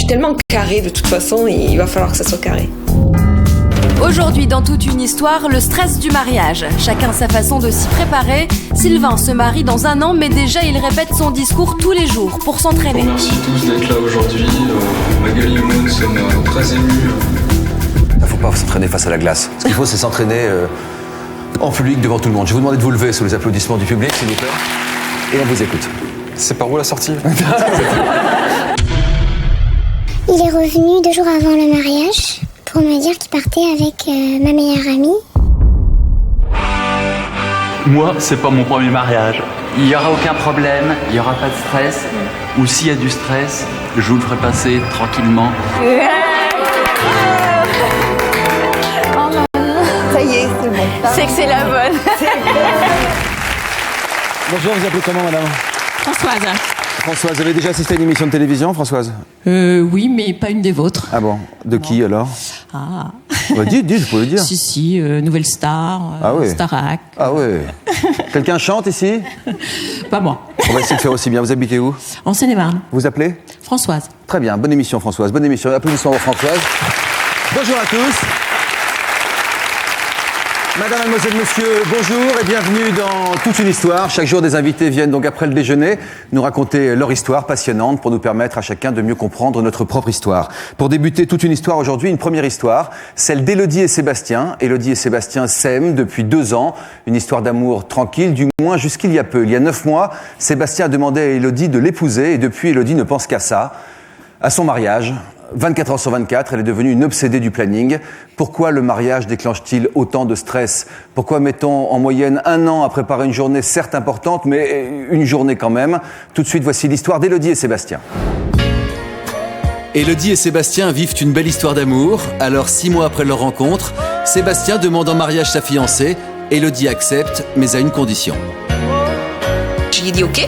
suis tellement carrée de toute façon, il va falloir que ça soit carré. Aujourd'hui, dans toute une histoire, le stress du mariage. Chacun sa façon de s'y préparer. Sylvain se marie dans 1 an, mais déjà il répète son discours tous les jours pour s'entraîner. Merci tous d'être là aujourd'hui. Magali et moi, nous sommes très émus. Il ne faut pas s'entraîner face à la glace. Ce qu'il faut, c'est s'entraîner en public devant tout le monde. Je vais vous demander de vous lever sous les applaudissements du public, s'il vous plaît. Et on vous écoute. C'est par où la sortie? Il est revenu 2 jours avant le mariage pour me dire qu'il partait avec ma meilleure amie. Moi, c'est pas mon premier mariage. Il n'y aura aucun problème, il n'y aura pas de stress. Ou s'il y a du stress, je vous le ferai passer tranquillement. Ça y est, c'est bon. C'est que c'est la bonne. Bonjour, vous appelez comment, madame? Françoise. Françoise, vous avez déjà assisté à une émission de télévision, Françoise? Oui, mais pas une des vôtres. Ah bon? De qui, alors? Ah. Bah, dites, vous pouvez le dire. Si, Nouvelle Star, Ah oui. Starac. Ah ouais. Quelqu'un chante ici? Pas moi. On va essayer de faire aussi bien. Vous habitez où? En Seine-et-Marne. Vous appelez? Françoise. Très bien, bonne émission, Françoise. Bonne émission. Applaudissements pour Françoise. Bonjour à tous. Madame, mademoiselle, monsieur, bonjour et bienvenue dans Toute une histoire. Chaque jour, des invités viennent donc après le déjeuner nous raconter leur histoire passionnante pour nous permettre à chacun de mieux comprendre notre propre histoire. Pour débuter Toute une histoire aujourd'hui, une première histoire, celle d'Élodie et Sébastien. Élodie et Sébastien s'aiment depuis 2 ans. Une histoire d'amour tranquille, du moins jusqu'il y a peu. Il y a 9 mois, Sébastien a demandé à Élodie de l'épouser et depuis, Élodie ne pense qu'à ça, à son mariage. 24 heures sur 24, elle est devenue une obsédée du planning. Pourquoi le mariage déclenche-t-il autant de stress? Pourquoi mettons en moyenne 1 an à préparer une journée certes importante, mais une journée quand même? Tout de suite, voici l'histoire d'Élodie et Sébastien. Élodie et Sébastien vivent une belle histoire d'amour. Alors 6 mois après leur rencontre, Sébastien demande en mariage sa fiancée. Élodie accepte, mais à une condition. Je lui ai dit ok,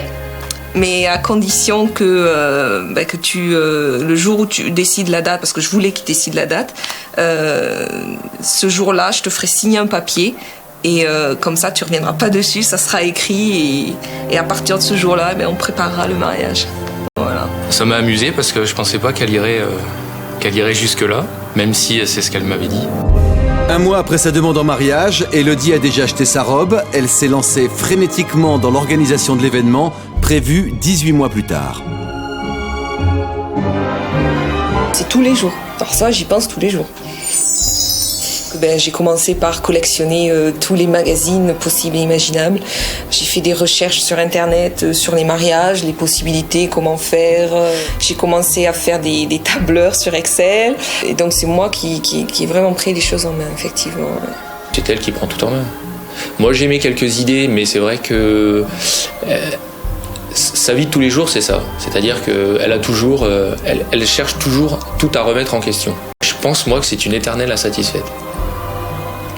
mais à condition que le jour où tu décides la date, parce que je voulais qu'il décide la date, ce jour-là, je te ferai signer un papier et comme ça, tu reviendras pas dessus, ça sera écrit et à partir de ce jour-là, on préparera le mariage. Voilà. Ça m'a amusé parce que je pensais pas qu'elle irait jusque-là, même si c'est ce qu'elle m'avait dit. 1 mois après sa demande en mariage, Élodie a déjà acheté sa robe. Elle s'est lancée frénétiquement dans l'organisation de l'événement, prévu 18 mois plus tard. C'est tous les jours. Alors ça, j'y pense tous les jours. J'ai commencé par collectionner tous les magazines possibles et imaginables. J'ai fait des recherches sur Internet, sur les mariages, les possibilités, comment faire. J'ai commencé à faire des tableurs sur Excel. Et donc c'est moi qui ai vraiment pris les choses en main, effectivement. C'est elle qui prend tout en main. Moi j'ai mis quelques idées, mais c'est vrai que sa vie de tous les jours, c'est ça. C'est-à-dire qu'elle a toujours, elle cherche toujours tout à remettre en question. Je pense moi que c'est une éternelle insatisfaite.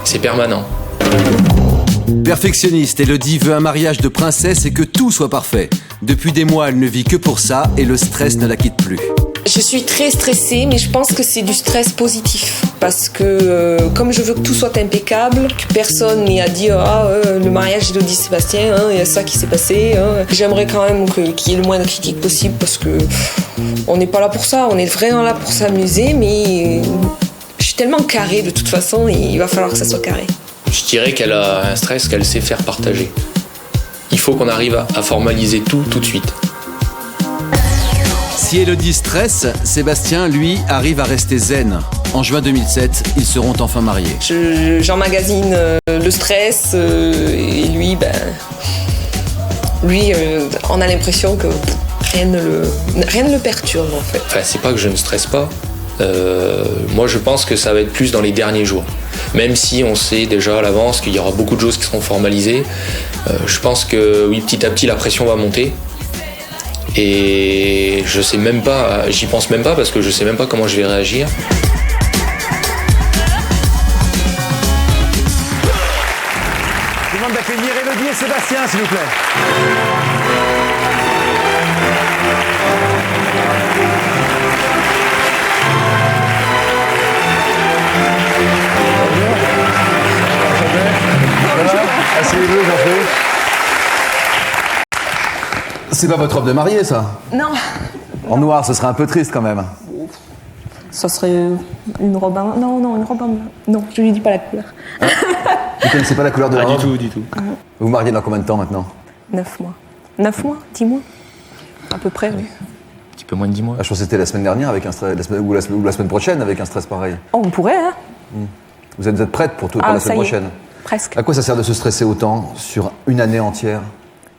C'est permanent. Perfectionniste, Élodie veut un mariage de princesse et que tout soit parfait. Depuis des mois, elle ne vit que pour ça et le stress ne la quitte plus. Je suis très stressée, mais je pense que c'est du stress positif. Parce que comme je veux que tout soit impeccable, que personne n'ait à dire le mariage d'Élodie et Sébastien, il y a ça qui s'est passé. J'aimerais quand même qu'il y ait le moins de critiques possible parce que on n'est pas là pour ça, on est vraiment là pour s'amuser, mais je suis tellement carrée de toute façon, il va falloir que ça soit carré. Je dirais qu'elle a un stress qu'elle sait faire partager. Il faut qu'on arrive à formaliser tout de suite. Si Élodie stresse, Sébastien, lui, arrive à rester zen. En juin 2007, ils seront enfin mariés. J'emmagasine le stress et lui, on a l'impression que rien ne le perturbe en fait. Enfin, c'est pas que je ne stresse pas. Moi, je pense que ça va être plus dans les derniers jours. Même si on sait déjà à l'avance qu'il y aura beaucoup de choses qui seront formalisées, je pense que oui, petit à petit, la pression va monter. Et je sais même pas, j'y pense même pas parce que je sais même pas comment je vais réagir. Je demande d'accueillir Élodie et Sébastien, s'il vous plaît. Asseyez-vous, j'en prie. C'est pas votre robe de mariée, ça? Non. En noir, ce serait un peu triste quand même. Ça serait une robe en... Non, une robe en... Non, je lui dis pas la couleur. Vous ne connaissez pas la couleur de la robe? Du tout. Vous vous mariez dans combien de temps maintenant? 9 mois. 9 mois 10 mois à peu près, oui. Un petit peu moins de 10 mois. Je pense que c'était la semaine dernière avec un stress, ou la semaine prochaine avec un stress pareil. Oh, on pourrait, hein. Vous êtes prête pour la semaine prochaine? Presque. À quoi ça sert de se stresser autant sur une année entière?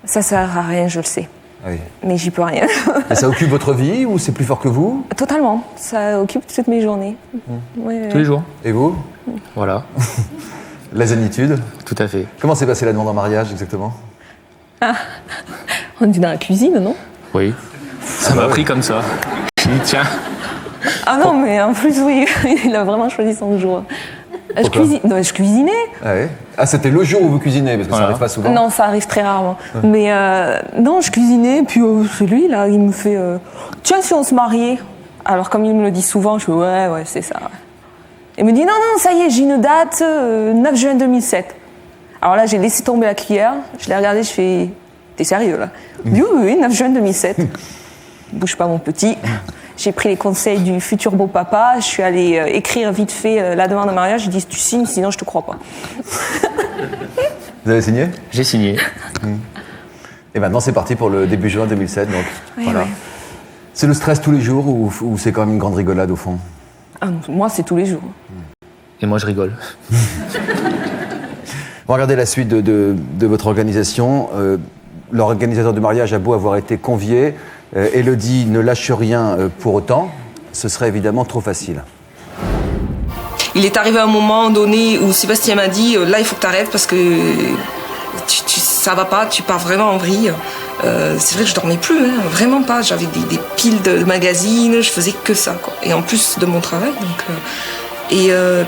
Ça sert à rien, je le sais. Oui. Mais j'y peux rien. Et ça occupe votre vie ou c'est plus fort que vous? Totalement. Ça occupe toutes mes journées. Ouais, Tous les jours. Et vous? Voilà. La zénitude? Tout à fait. Comment s'est passée la demande en mariage exactement? On est dans la cuisine, non? Oui. Ça m'a pris comme ça. J'ai dit, tiens. Ah non, mais en plus, oui, il a vraiment choisi son jour. Je cuisinais. Ah, oui. C'était le jour où vous cuisinez, parce que ça n'arrive pas souvent. Non, ça arrive très rarement. Mais non, je cuisinais, puis c'est lui, là, il me fait tiens, si on se mariait. Alors, comme il me le dit souvent, je fais ouais, c'est ça. Il me dit non, ça y est, j'ai une date, 9 juin 2007. Alors là, j'ai laissé tomber la cuillère, je l'ai regardé, je fais t'es sérieux là? Il dit oui, 9 juin 2007. Bouge pas, mon petit. J'ai pris les conseils du futur beau papa, je suis allée écrire vite fait la demande de mariage, j'ai dit tu signes, sinon je te crois pas. Vous avez signé? J'ai signé. Et maintenant c'est parti pour le début juin 2007, donc Oui, voilà. oui. C'est le stress tous les jours ou c'est quand même une grande rigolade au fond? Ah, moi, c'est tous les jours. Et moi, je rigole. Regardez la suite de votre organisation. L'organisateur du mariage a beau avoir été convié, Élodie ne lâche rien pour autant. Ce serait évidemment trop facile. Il est arrivé un moment donné où Sébastien m'a dit là, il faut que tu arrêtes parce que ça va pas, tu pars vraiment en vrille. C'est vrai que je dormais plus, hein, vraiment pas. J'avais des piles de magazines, je faisais que ça, quoi. Et en plus de mon travail.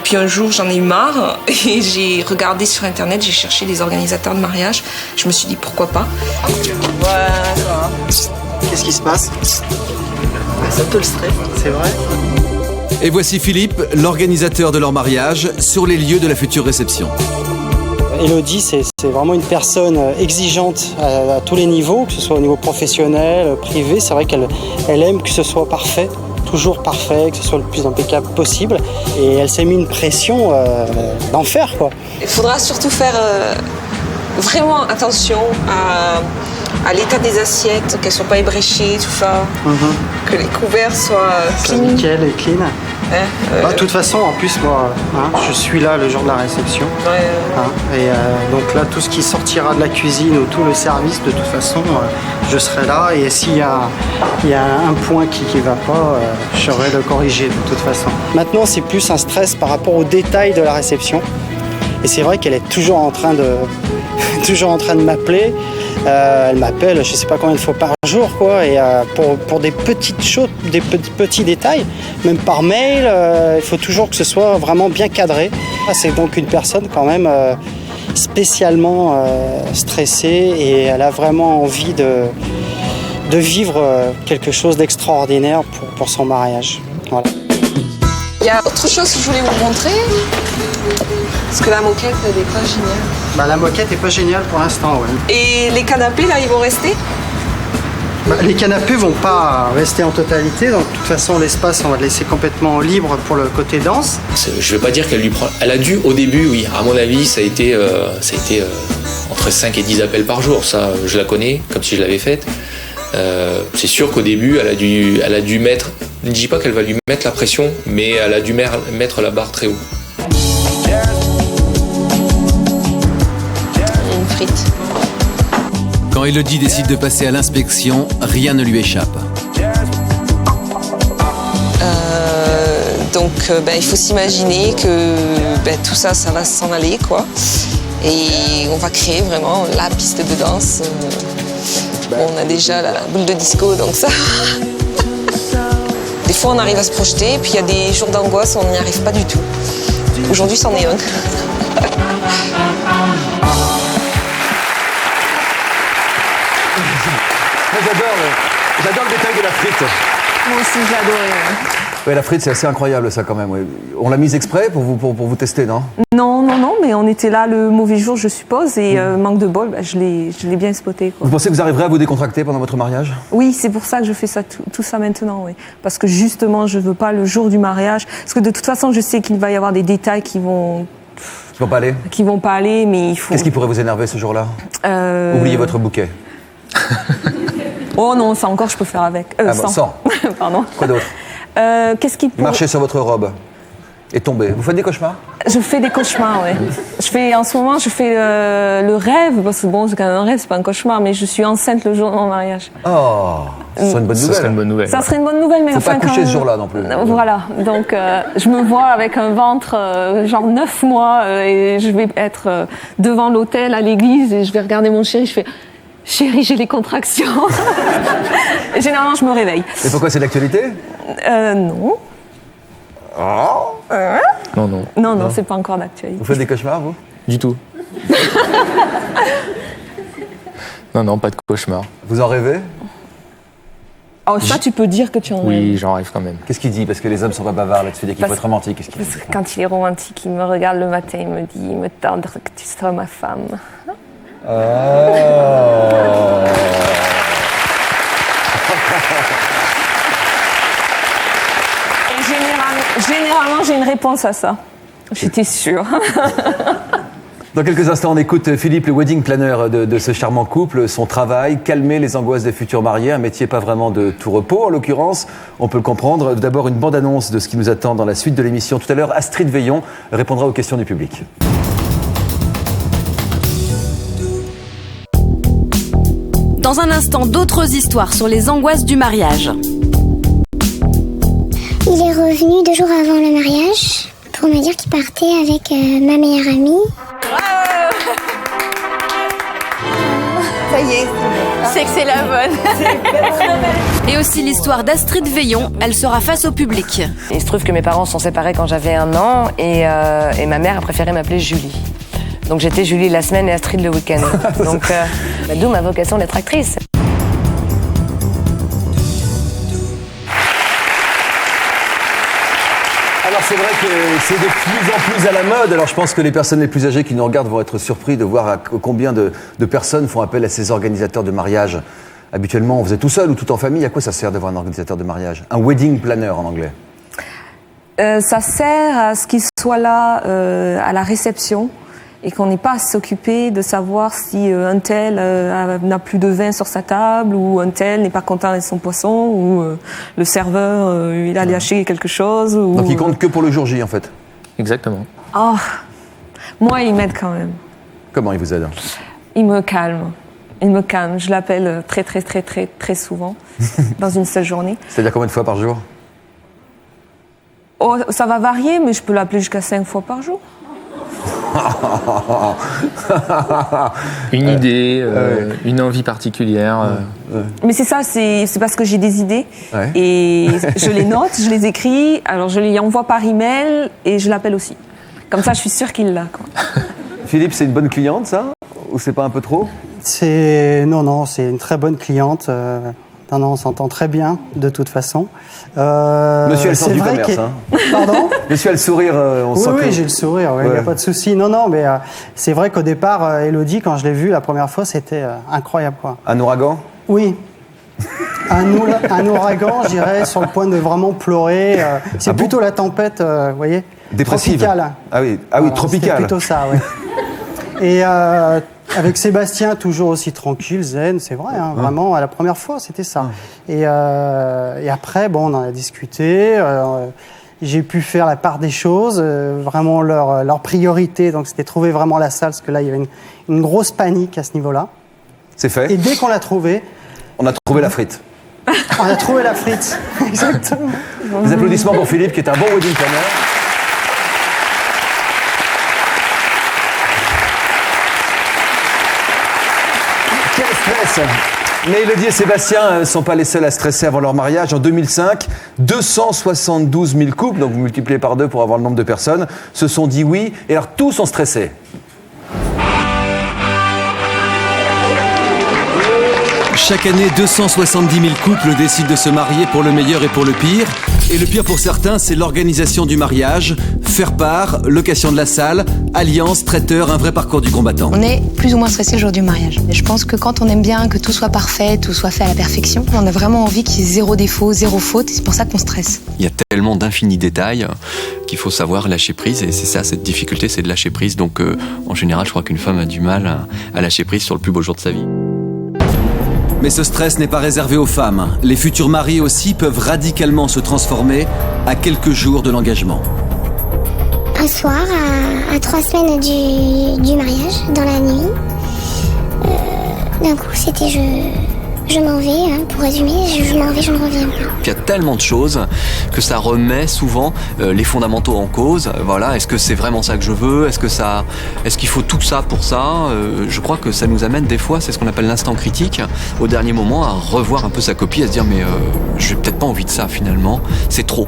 Puis un jour, j'en ai eu marre et j'ai regardé sur Internet, j'ai cherché des organisateurs de mariage. Je me suis dit pourquoi pas. Voilà. Qu'est-ce qui se passe? C'est un peu le stress. C'est vrai? Et voici Philippe, l'organisateur de leur mariage, sur les lieux de la future réception. Élodie, c'est vraiment une personne exigeante à tous les niveaux, que ce soit au niveau professionnel, privé. C'est vrai qu'elle aime que ce soit parfait, toujours parfait, que ce soit le plus impeccable possible. Et elle s'est mis une pression d'enfer, quoi. Il faudra surtout faire vraiment attention à l'état des assiettes, qu'elles ne soient pas ébréchées, tout ça. Que les couverts soient clean. Nickel et clean. De toute façon, en plus, moi, je suis là le jour de la réception. Donc là, tout ce qui sortira de la cuisine ou tout le service, de toute façon, je serai là. Et s'il y a un point qui ne va pas, je saurai le corriger de toute façon. Maintenant, c'est plus un stress par rapport aux détails de la réception. Et c'est vrai qu'elle est toujours en train de m'appeler. Elle m'appelle, je ne sais pas combien de fois par jour, quoi. Et pour des petites choses, des petits détails, même par mail, il faut toujours que ce soit vraiment bien cadré. C'est donc une personne quand même spécialement stressée et elle a vraiment envie de vivre quelque chose d'extraordinaire pour son mariage. Voilà. Il y a autre chose que je voulais vous montrer. Parce que la moquette, elle n'est pas géniale. La moquette n'est pas géniale pour l'instant, oui. Et les canapés, là, ils vont rester? Les canapés vont pas rester en totalité. Donc, de toute façon, l'espace, on va le laisser complètement libre pour le côté danse. Je vais pas dire qu'elle lui prend... Elle a dû, au début, oui. À mon avis, ça a été entre 5 et 10 appels par jour. Ça, je la connais, comme si je l'avais faite. C'est sûr qu'au début, elle a dû mettre... Je ne dis pas qu'elle va lui mettre la pression, mais elle a dû mettre la barre très haut. Une frite. Quand Élodie décide de passer à l'inspection, rien ne lui échappe. Il faut s'imaginer que tout ça, ça va s'en aller, quoi. Et on va créer vraiment la piste de danse. On a déjà la boule de disco, donc ça... Des fois, on arrive à se projeter, puis il y a des jours d'angoisse où on n'y arrive pas du tout. Aujourd'hui, c'en est un. J'adore le détail de la frite. Moi aussi, j'ai adoré. Ouais, la frite, c'est assez incroyable, ça, quand même. Ouais. On l'a mise exprès pour vous tester, non? Non, mais on était là le mauvais jour, je suppose, et manque de bol, je l'ai bien spoté, quoi. Vous pensez que vous arriverez à vous décontracter pendant votre mariage? Oui, c'est pour ça que je fais ça, tout ça maintenant, oui. Parce que justement, je veux pas le jour du mariage, parce que de toute façon, je sais qu'il va y avoir des détails qui vont pas aller. Qui vont pas aller, mais il faut... Qu'est-ce qui pourrait vous énerver ce jour-là? Oubliez votre bouquet. Oh non, ça encore, je peux faire avec. Sans. Pardon. Quoi d'autre? Qu'est-ce qui pourrait... Marcher sur votre robe et tomber. Vous faites des cauchemars? Je fais des cauchemars, oui. En ce moment, je fais le rêve, parce que bon, c'est quand même un rêve, c'est pas un cauchemar, mais je suis enceinte le jour de mon mariage. Oh, ça serait une bonne nouvelle. Ça serait une bonne nouvelle. Ça serait une bonne nouvelle, mais faut enfin... pas coucher ce jour-là non plus. Voilà, donc je me vois avec un ventre genre 9 mois et je vais être devant l'autel à l'église et je vais regarder mon chéri, je fais... Chérie, j'ai les contractions. Et généralement, je me réveille. Et pourquoi, c'est d'actualité? Non. Non, c'est pas encore d'actualité. Vous faites des cauchemars, vous? Du tout. Non, pas de cauchemar. Vous en rêvez? Oh, ça, tu peux dire que tu en rêves. Oui, j'en rêve quand même. Qu'est-ce qu'il dit? Parce que les hommes sont pas bavards là-dessus, dès qu'il faut être romantique. Qu'est-ce qu'il dit? Parce que quand il est romantique, il me regarde le matin, il me dit, il me tendre que tu seras ma femme. Et généralement, j'ai une réponse à ça. J'étais sûre. Dans quelques instants, on écoute Philippe, le wedding planner de ce charmant couple, son travail, calmer les angoisses des futurs mariés, un métier pas vraiment de tout repos en l'occurrence, on peut le comprendre. D'abord, une bande-annonce de ce qui nous attend dans la suite de l'émission. Tout à l'heure, Astrid Veillon répondra aux questions du public. Dans un instant, d'autres histoires sur les angoisses du mariage. Il est revenu 2 jours avant le mariage pour me dire qu'il partait avec ma meilleure amie. Ça y est, c'est que c'est la bonne. Et aussi l'histoire d'Astrid Veillon, elle sera face au public. Il se trouve que mes parents sont séparés quand j'avais 1 an et ma mère a préféré m'appeler Julie. Donc j'étais Julie la semaine et Astrid le week-end. Donc d'où ma vocation d'être actrice. Alors c'est vrai que c'est de plus en plus à la mode. Alors je pense que les personnes les plus âgées qui nous regardent vont être surpris de voir combien de personnes font appel à ces organisateurs de mariage. Habituellement, on faisait tout seul ou tout en famille. À quoi ça sert d'avoir un organisateur de mariage? Un wedding planner en anglais. Ça sert à ce qu'il soit là à la réception et qu'on n'ait pas à s'occuper de savoir si un tel n'a plus de vin sur sa table ou un tel n'est pas content avec son poisson ou le serveur il a lâché quelque chose. Ou, donc il compte que pour le jour J en fait. Exactement. Oh, moi il m'aide quand même. Comment il vous aide? Il me calme. Il me calme. Je l'appelle très souvent dans une seule journée. C'est-à-dire combien de fois par jour? Oh, ça va varier, mais je peux l'appeler jusqu'à 5 fois par jour. Une idée, une envie particulière. Mais c'est ça, c'est parce que j'ai des idées et je les note, je les écris, alors je les envoie par email et je l'appelle aussi. Comme ça, je suis sûre qu'il l'a. Philippe, c'est une bonne cliente, ça? Ou c'est pas un peu trop? Non, c'est une très bonne cliente. Non, on s'entend très bien, de toute façon. Monsieur a le sens du commerce, hein. Pardon? Monsieur a le sourire, on sent que... Oui, j'ai le sourire, il n'y a pas de souci. Non, mais c'est vrai qu'au départ, Élodie, quand je l'ai vue la première fois, c'était incroyable, quoi. Un ouragan? Oui. Un ouragan, je dirais, sur le point de vraiment pleurer. C'est plutôt la tempête, vous voyez? Dépressive. Tropicale. Ah oui, tropicale. C'est plutôt ça, oui. Et avec Sébastien, toujours aussi tranquille, zen, c'est vrai, hein, vraiment, à la première fois, c'était ça. Et après, bon, on en a discuté, j'ai pu faire la part des choses, vraiment leur priorité, donc c'était trouver vraiment la salle, parce que là, il y avait une grosse panique à ce niveau-là. C'est fait. Et dès qu'on l'a trouvé... On a trouvé la frite. On a trouvé la frite, exactement. Des applaudissements pour Philippe, qui est un bon wedding planner. Quel stress! Mais Élodie et Sébastien ne sont pas les seuls à stresser avant leur mariage. En 2005, 272 000 couples, donc vous multipliez par 2 pour avoir le nombre de personnes, se sont dit oui, et alors tous ont stressé. Chaque année, 270 000 couples décident de se marier pour le meilleur et pour le pire. Et le pire pour certains, c'est l'organisation du mariage. faire-part, location de la salle, alliance, traiteur, un vrai parcours du combattant. On est plus ou moins stressé le jour du mariage. Et je pense que quand on aime bien que tout soit parfait, tout soit fait à la perfection, on a vraiment envie qu'il y ait zéro défaut, zéro faute, et c'est pour ça qu'on stresse. Il y a tellement d'infinis détails qu'il faut savoir lâcher prise, et c'est ça, cette difficulté, c'est de lâcher prise. Donc en général, je crois qu'une femme a du mal à lâcher prise sur le plus beau jour de sa vie. Mais ce stress n'est pas réservé aux femmes. Les futurs maris aussi peuvent radicalement se transformer à quelques jours de l'engagement. Un soir, à 3 semaines du mariage, dans la nuit, d'un coup c'était je m'en vais, pour résumer, je m'en vais, je ne reviens pas. Il y a tellement de choses que ça remet souvent les fondamentaux en cause. Voilà, est-ce que c'est vraiment ça que je veux ? Est-ce qu'il faut tout ça pour ça ? Je crois que ça nous amène des fois, c'est ce qu'on appelle l'instant critique, au dernier moment à revoir un peu sa copie, à se dire mais j'ai peut-être pas envie de ça finalement, c'est trop.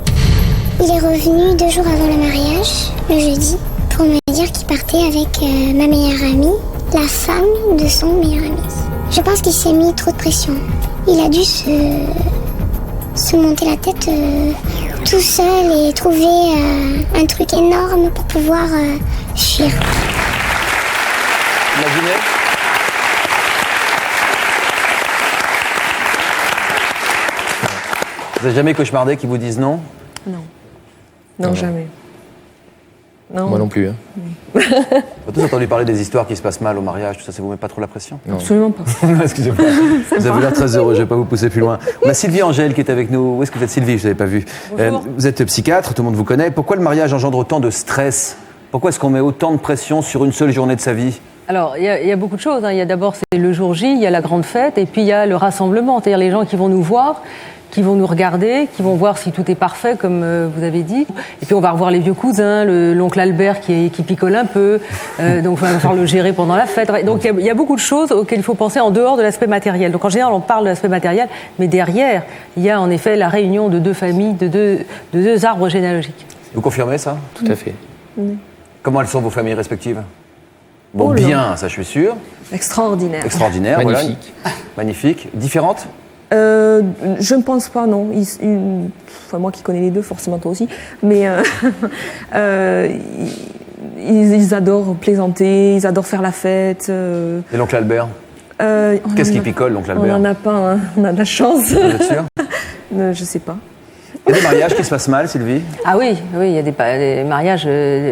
Il est revenu 2 jours avant le mariage, le jeudi, pour me dire qu'il partait avec ma meilleure amie, la femme de son meilleur ami. Je pense qu'il s'est mis trop de pression. Il a dû se monter la tête tout seul et trouver un truc énorme pour pouvoir fuir. Imaginez. Vous n'avez jamais cauchemardé qu'ils vous disent non ? Non, jamais. Non. Moi non plus. Vous avez tous entendu parler des histoires qui se passent mal au mariage, tout ça, ça vous met pas trop la pression ? Non. Absolument pas. Excusez-moi, vous avez l'air très heureux, je ne vais pas vous pousser plus loin. On a Sylvie Angèle qui est avec nous. Où est-ce que vous êtes, Sylvie ? Je ne l'avais pas vu. Vous êtes psychiatre, tout le monde vous connaît. Pourquoi le mariage engendre autant de stress ? Pourquoi est-ce qu'on met autant de pression sur une seule journée de sa vie ? Alors, il y a beaucoup de choses. Il y a d'abord c'est le jour J, il y a la grande fête, et puis il y a le rassemblement, c'est-à-dire les gens qui vont nous voir, qui vont nous regarder, qui vont voir si tout est parfait, comme vous avez dit. Et puis on va revoir les vieux cousins, l'oncle Albert qui picole un peu, donc on va falloir le gérer pendant la fête. Donc il y a beaucoup de choses auxquelles il faut penser en dehors de l'aspect matériel. Donc en général, on parle de l'aspect matériel, mais derrière, il y a en effet la réunion de 2 familles, de deux arbres généalogiques. Vous confirmez ça ? Tout à fait. Comment elles sont vos familles respectives ? Bon, bien, ça je suis sûr. Extraordinaire. Extraordinaire, magnifique. Voilà. Magnifique. Différentes ? Je ne pense pas, non. Enfin, moi qui connais les deux, forcément toi aussi. Mais ils adorent plaisanter, ils adorent faire la fête. Et l'oncle Albert ? Qu'est-ce qui picole, l'oncle Albert ? On n'en a pas, hein. On a de la chance. Vous êtes sûr ? Je sais pas. Il y a des mariages qui se passent mal, Sylvie ? Ah oui, il y a des mariages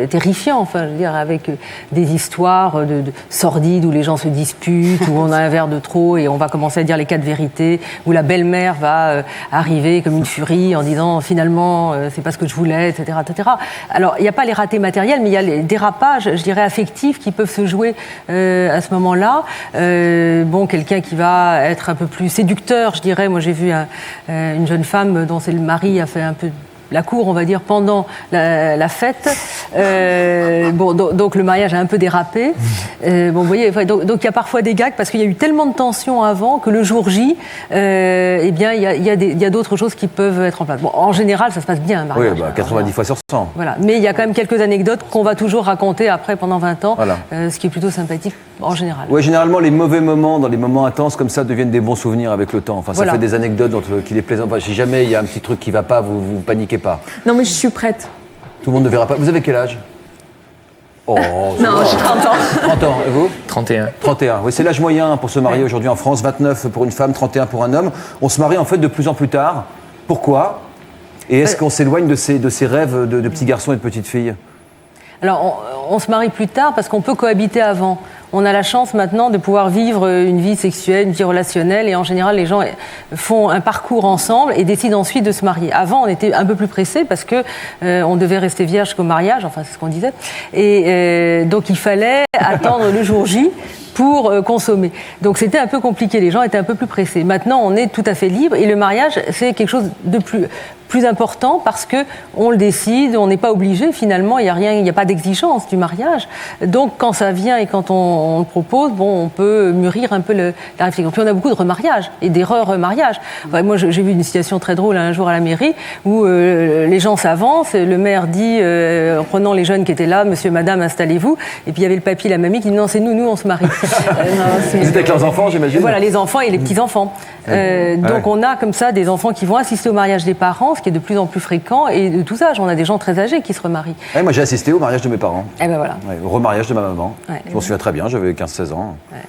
terrifiants, enfin, je veux dire, avec des histoires de sordides où les gens se disputent, où on a un verre de trop et on va commencer à dire les 4 vérités, où la belle-mère va arriver comme une furie en disant finalement c'est pas ce que je voulais, etc., etc. Alors il n'y a pas les ratés matériels, mais il y a les dérapages, je dirais affectifs, qui peuvent se jouer à ce moment-là. Quelqu'un qui va être un peu plus séducteur, je dirais. Moi j'ai vu une jeune femme dont c'est le mari a fait un peu la cour, on va dire, pendant la fête. Donc le mariage a un peu dérapé. Vous voyez, donc il y a parfois des gags parce qu'il y a eu tellement de tensions avant que le jour J, il y a d'autres choses qui peuvent être en place. Bon, en général, ça se passe bien, un mariage. Oui, 90 fois sur 100. Voilà. Mais il y a quand même quelques anecdotes qu'on va toujours raconter après pendant 20 ans, voilà. Ce qui est plutôt sympathique en général. Oui, généralement, les mauvais moments, dans les moments intenses comme ça, deviennent des bons souvenirs avec le temps. Enfin, ça fait des anecdotes qu'il est plaisant. Enfin, si jamais il y a un petit truc qui ne va pas, vous paniquez pas. Non, mais je suis prête. Tout le monde ne verra pas. Vous avez quel âge ? Oh, non, j'ai 30 ans. 30 ans. Et vous ? 31. 31. Oui, c'est l'âge moyen pour se marier aujourd'hui en France. 29 pour une femme, 31 pour un homme. On se marie en fait de plus en plus tard. Pourquoi ? Et est-ce qu'on s'éloigne de ces rêves de petits garçons et de petites filles ? Alors, on se marie plus tard parce qu'on peut cohabiter avant. On a la chance maintenant de pouvoir vivre une vie sexuelle, une vie relationnelle, et en général, les gens font un parcours ensemble et décident ensuite de se marier. Avant, on était un peu plus pressés parce que on devait rester vierge jusqu'au mariage, enfin c'est ce qu'on disait, et donc il fallait attendre le jour J pour consommer. Donc c'était un peu compliqué, les gens étaient un peu plus pressés. Maintenant, on est tout à fait libre et le mariage, c'est quelque chose de plus important parce que on le décide, on n'est pas obligé finalement, il n'y a pas d'exigence du mariage. Donc quand ça vient et quand on le propose, on peut mûrir un peu la réflexion. Puis on a beaucoup de remariages et d'erreurs remariages. Enfin, moi j'ai vu une situation très drôle un jour à la mairie où les gens s'avancent, le maire dit en prenant les jeunes qui étaient là, monsieur, madame, installez-vous, et puis il y avait le papy, la mamie qui dit non, c'est nous on se marie. C'était avec leurs enfants, j'imagine. Voilà, les enfants et les petits-enfants. Donc on a comme ça des enfants qui vont assister au mariage des parents ce qui est de plus en plus fréquent, et de tous âges. On a des gens très âgés qui se remarient. Ouais, moi, j'ai assisté au mariage de mes parents. Et ben voilà. Ouais, au remariage de ma maman. Ouais. Je m'en souviens très bien, j'avais 15-16 ans. Ouais.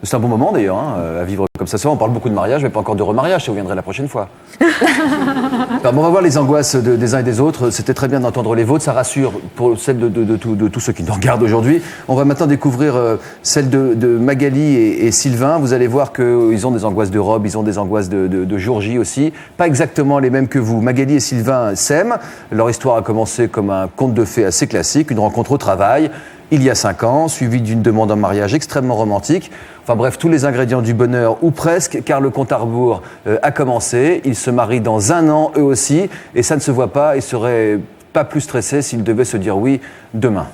C'est un bon moment d'ailleurs, à vivre comme ça. On parle beaucoup de mariage, mais pas encore de remariage, ça vous viendrez la prochaine fois. Alors, on va voir les angoisses des uns et des autres. C'était très bien d'entendre les vôtres, ça rassure pour celles de tous ceux qui nous regardent aujourd'hui. On va maintenant découvrir celles de Magali et Sylvain. Vous allez voir qu'ils ont des angoisses de robe, ils ont des angoisses de jour J aussi. Pas exactement les mêmes que vous. Magali et Sylvain s'aiment. Leur histoire a commencé comme un conte de fées assez classique, une rencontre au travail. Il y a 5 ans, suivi d'une demande en mariage extrêmement romantique. Enfin bref, tous les ingrédients du bonheur, ou presque, car le compte à rebours a commencé. Ils se marient dans 1 an, eux aussi, et ça ne se voit pas. Ils seraient pas plus stressés s'ils devaient se dire oui demain.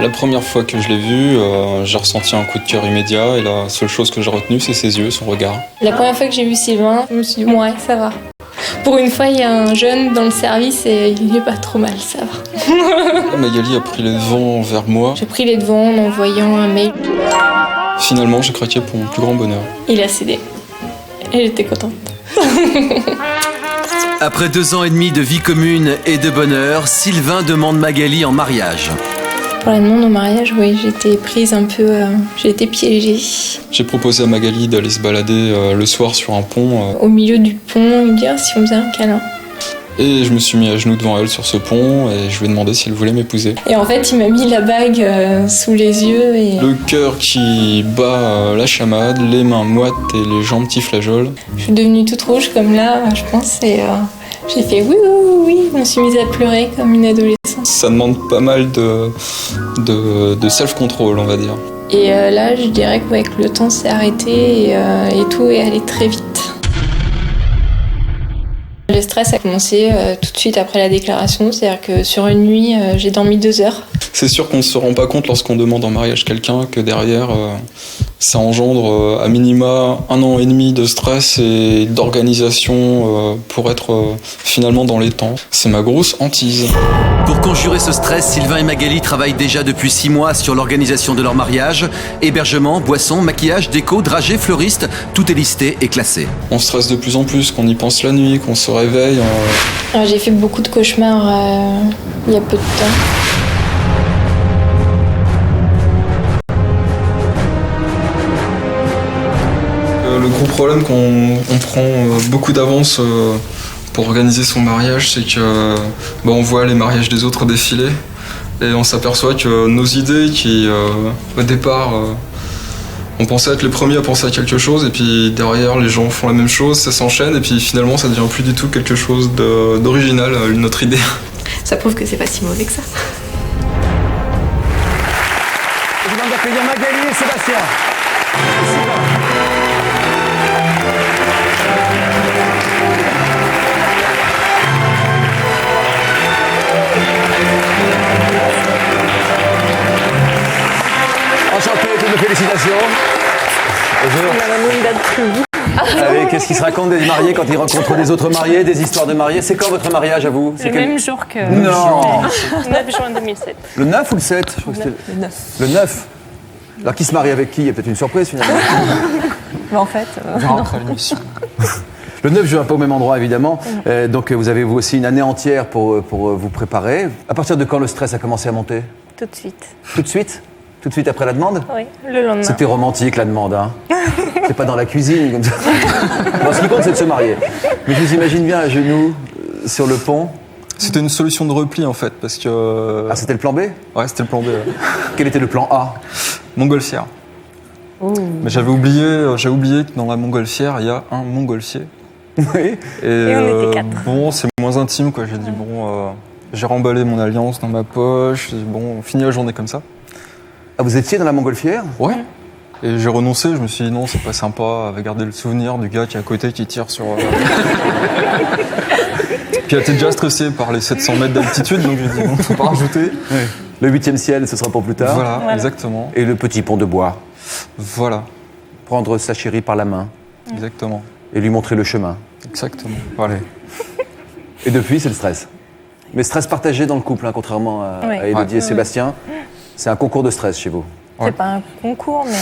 La première fois que je l'ai vu, j'ai ressenti un coup de cœur immédiat, et la seule chose que j'ai retenue, c'est ses yeux, son regard. La première fois que j'ai vu Sylvain, je me suis dit, ouais, ça va. Pour une fois, il y a un jeune dans le service et il n'est pas trop mal, ça va. Magali a pris les devants vers moi. J'ai pris les devants en envoyant un mail. Finalement, j'ai craqué pour mon plus grand bonheur. Il a cédé. Et j'étais contente. Après 2 ans et demi de vie commune et de bonheur, Sylvain demande Magali en mariage. Pour la demande au mariage, oui, j'ai été prise un peu... j'ai été piégée. J'ai proposé à Magali d'aller se balader le soir sur un pont. Au milieu du pont, il me dit si on faisait un câlin. Et je me suis mis à genoux devant elle sur ce pont et je lui ai demandé si elle voulait m'épouser. Et en fait, il m'a mis la bague sous les yeux et... Le cœur qui bat la chamade, les mains moites et les jambes petits flageolent. Je suis devenue toute rouge comme là, je pense, et j'ai fait oui, oui, oui, je me suis mise à pleurer comme une adolescente. Ça demande pas mal de self-control, on va dire. Et là, je dirais que le temps s'est arrêté et tout est allé très vite. Le stress a commencé tout de suite après la déclaration, c'est-à-dire que sur une nuit, j'ai dormi 2 heures. C'est sûr qu'on ne se rend pas compte lorsqu'on demande en mariage quelqu'un que derrière, ça engendre à minima 1 an et demi de stress et d'organisation pour être finalement dans les temps. C'est ma grosse hantise. Pour conjurer ce stress, Sylvain et Magali travaillent déjà depuis 6 mois sur l'organisation de leur mariage. Hébergement, boissons, maquillage, déco, dragées, fleuristes, tout est listé et classé. On stresse de plus en plus, qu'on y pense la nuit, qu'on se réveille. J'ai fait beaucoup de cauchemars il y a peu de temps. Le gros problème qu'on prend beaucoup d'avance pour organiser son mariage, c'est que on voit les mariages des autres défiler et on s'aperçoit que nos idées qui au départ on pensait être les premiers à penser à quelque chose et puis derrière les gens font la même chose, ça s'enchaîne et puis finalement ça devient plus du tout quelque chose d'original, notre idée. Ça prouve que c'est pas si mauvais que ça. Je vous demande d'accueillir Magali et Sébastien. Enchanté, toutes mes félicitations. Bonjour. Allez, qu'est-ce qui se raconte des mariés quand ils rencontrent des autres mariés, des histoires de mariés? C'est quand votre mariage à vous? Le même jour que... Non. 9 juin 2007. Le 9 ou le 7? Je crois que c'était Le 9. Le 9. Alors qui se marie avec qui? Il y a peut-être une surprise finalement. Mais en fait... Le 9 juin, pas au même endroit évidemment. Donc vous avez vous aussi une année entière pour vous préparer. À partir de quand le stress a commencé à monter? Tout de suite. Tout de suite? Tout de suite après la demande? Oui, le lendemain. C'était romantique la demande, hein. C'est pas dans la cuisine comme ça. Non, ce qui compte c'est de se marier. Mais je vous imagine bien à genoux sur le pont. C'était une solution de repli en fait, parce que... Ah, c'était le plan B? Ouais, c'était le plan B. Ouais. Quel était le plan A? Montgolfière. Oh. Mais j'avais oublié que dans la montgolfière, il y a un montgolfier. Oui. Et on était 4. Bon, c'est moins intime quoi. J'ai dit j'ai remballé mon alliance dans ma poche. J'ai dit, bon, on finit la journée comme ça. Ah, vous étiez dans la montgolfière? Ouais. Et j'ai renoncé, je me suis dit non, c'est pas sympa, avec garder le souvenir du gars qui est à côté qui tire sur... Puis elle était déjà stressée par les 700 mètres d'altitude, donc j'ai dit bon, faut pas rajouter. Ouais. Le 8e ciel, ce sera pour plus tard. Voilà, exactement. Et le petit pont de bois. Voilà. Prendre sa chérie par la main. Exactement. Et lui montrer le chemin. Exactement. Allez. Et depuis, c'est le stress. Mais stress partagé dans le couple, hein, contrairement à Élodie et Sébastien. C'est un concours de stress chez vous. C'est pas un concours, mais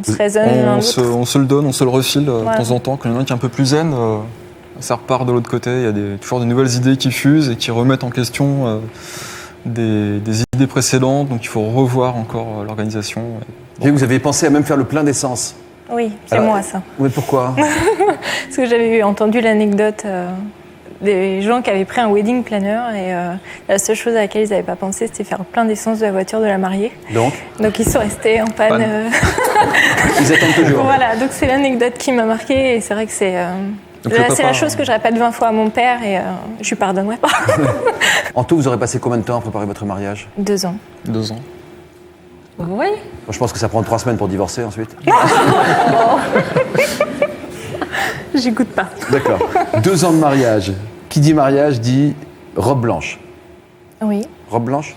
on se raisonne l'un l'autre. On se le donne, on se le refile de temps en temps. Quand il y en a un qui est un peu plus zen, ça repart de l'autre côté. Il y a toujours des nouvelles idées qui fusent et qui remettent en question des idées précédentes. Donc il faut revoir encore l'organisation. Vous avez pensé à même faire le plein d'essence. Oui, c'est moi ça. Oui, pourquoi? Parce que j'avais entendu l'anecdote des gens qui avaient pris un wedding planner et la seule chose à laquelle ils n'avaient pas pensé, c'était faire plein d'essence de la voiture de la mariée. Donc ils sont restés en panne. Ils attendent toujours. Voilà, donc c'est l'anecdote qui m'a marquée et c'est vrai que c'est la chose que je répète 20 fois à mon père et je lui pardonnerai pas. En tout, vous aurez passé combien de temps à préparer votre mariage? 2 ans. 2 ans. Oui. Je pense que ça prend 3 semaines pour divorcer ensuite. J'écoute pas. D'accord. 2 ans de mariage. Qui dit mariage dit robe blanche. Oui. Robe blanche?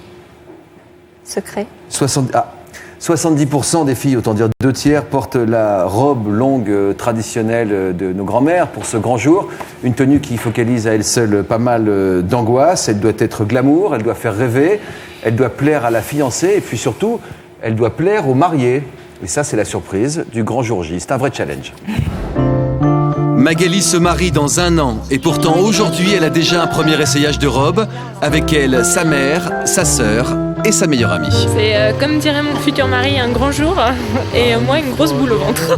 Secret. 70% des filles, autant dire 2/3, portent la robe longue traditionnelle de nos grands-mères pour ce grand jour. Une tenue qui focalise à elle seule pas mal d'angoisse. Elle doit être glamour, elle doit faire rêver, elle doit plaire à la fiancée et puis surtout, elle doit plaire aux mariés. Et ça, c'est la surprise du grand jour J. C'est un vrai challenge. Magali se marie dans 1 an et pourtant aujourd'hui elle a déjà un premier essayage de robe. Avec elle, sa mère, sa sœur et sa meilleure amie. C'est comme dirait mon futur mari, un grand jour et moi une grosse boule au ventre.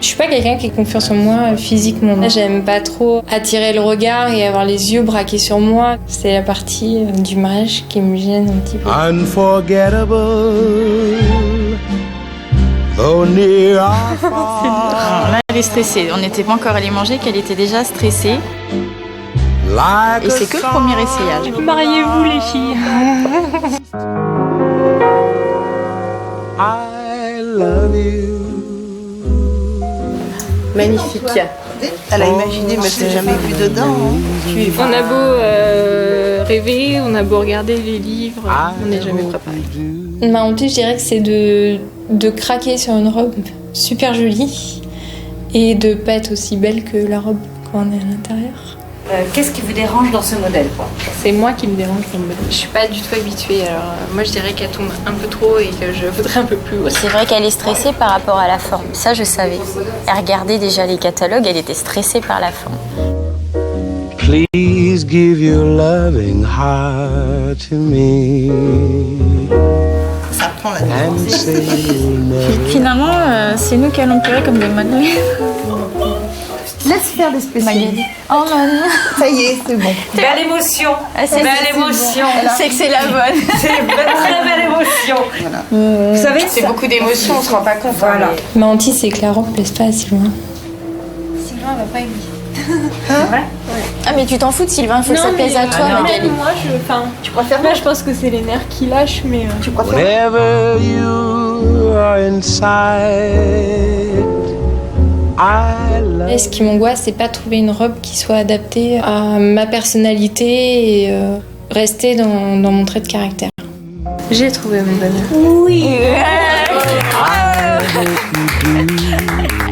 Je suis pas quelqu'un qui a confiance en moi physiquement. J'aime pas trop attirer le regard et avoir les yeux braqués sur moi. C'est la partie du mariage qui me gêne un petit peu. Unforgettable. Alors là, elle est stressée. On n'était pas encore allé manger, qu'elle était déjà stressée. Et c'est que le premier essayage. Mariez-vous les filles. I love you. Magnifique. Elle a imaginé, mais je l'ai jamais vu dedans. On a beau rêver, on a beau regarder les livres, on n'est jamais préparé. Ma honte, je dirais que c'est de craquer sur une robe super jolie et de pas être aussi belle que la robe quand on est à l'intérieur. Qu'est-ce qui vous dérange dans ce modèle? C'est moi qui me dérange dans le modèle. Je suis pas du tout habituée, alors moi je dirais qu'elle tombe un peu trop et que je voudrais un peu plus haut. C'est vrai qu'elle est stressée par rapport à la forme, ça je savais. Elle regardait déjà les catalogues, elle était stressée par la forme. Please give your loving heart to me. Ça prend la Finalement, c'est nous qui allons pleurer comme des modèles. Laisse faire les spécialistes. Oh non. Ça y est, c'est bon. Belle émotion. Belle émotion. C'est que c'est la bonne. C'est une très belle émotion. Voilà. Vous savez, c'est beaucoup d'émotions, on se rend pas compte. Voilà. Ma hantise, c'est que la robe plaise pas à Sylvain. Sylvain va pas aimer. Ouais. Ah mais tu t'en fous de Sylvain, il faut que ça plaise à toi, Magali. Moi, tu préfères là, je pense que c'est les nerfs qui lâchent, mais tu préfères. Whenever you are inside, Et ce qui m'angoisse, c'est pas trouver une robe qui soit adaptée à ma personnalité et rester dans mon trait de caractère. J'ai trouvé mon bonheur. Oui.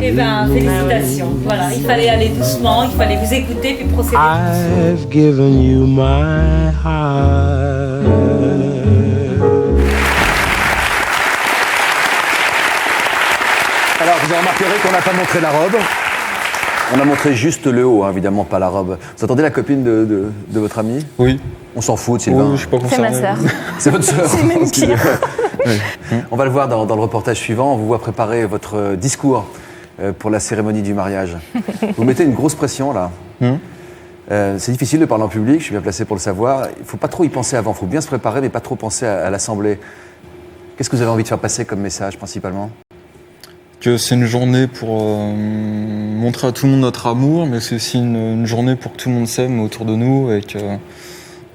Eh ben, félicitations. Voilà, il fallait aller doucement, il fallait vous écouter puis procéder. I've given you my heart. Alors, vous avez remarqué qu'on n'a pas montré la robe. On a montré juste le haut, hein, évidemment, pas la robe. Vous entendez la copine de votre ami? Oui. On s'en fout de Sylvain. Oui, je suis pas concerné. C'est ma sœur. C'est votre sœur. C'est même pire. Oui. On va le voir dans le reportage suivant. On vous voit préparer votre discours pour la cérémonie du mariage. Vous mettez une grosse pression, là. C'est difficile de parler en public, je suis bien placé pour le savoir. Il ne faut pas trop y penser avant. Il faut bien se préparer, mais pas trop penser à l'assemblée. Qu'est-ce que vous avez envie de faire passer comme message, principalement? Que c'est une journée pour montrer à tout le monde notre amour, mais c'est aussi une journée pour que tout le monde s'aime autour de nous et que...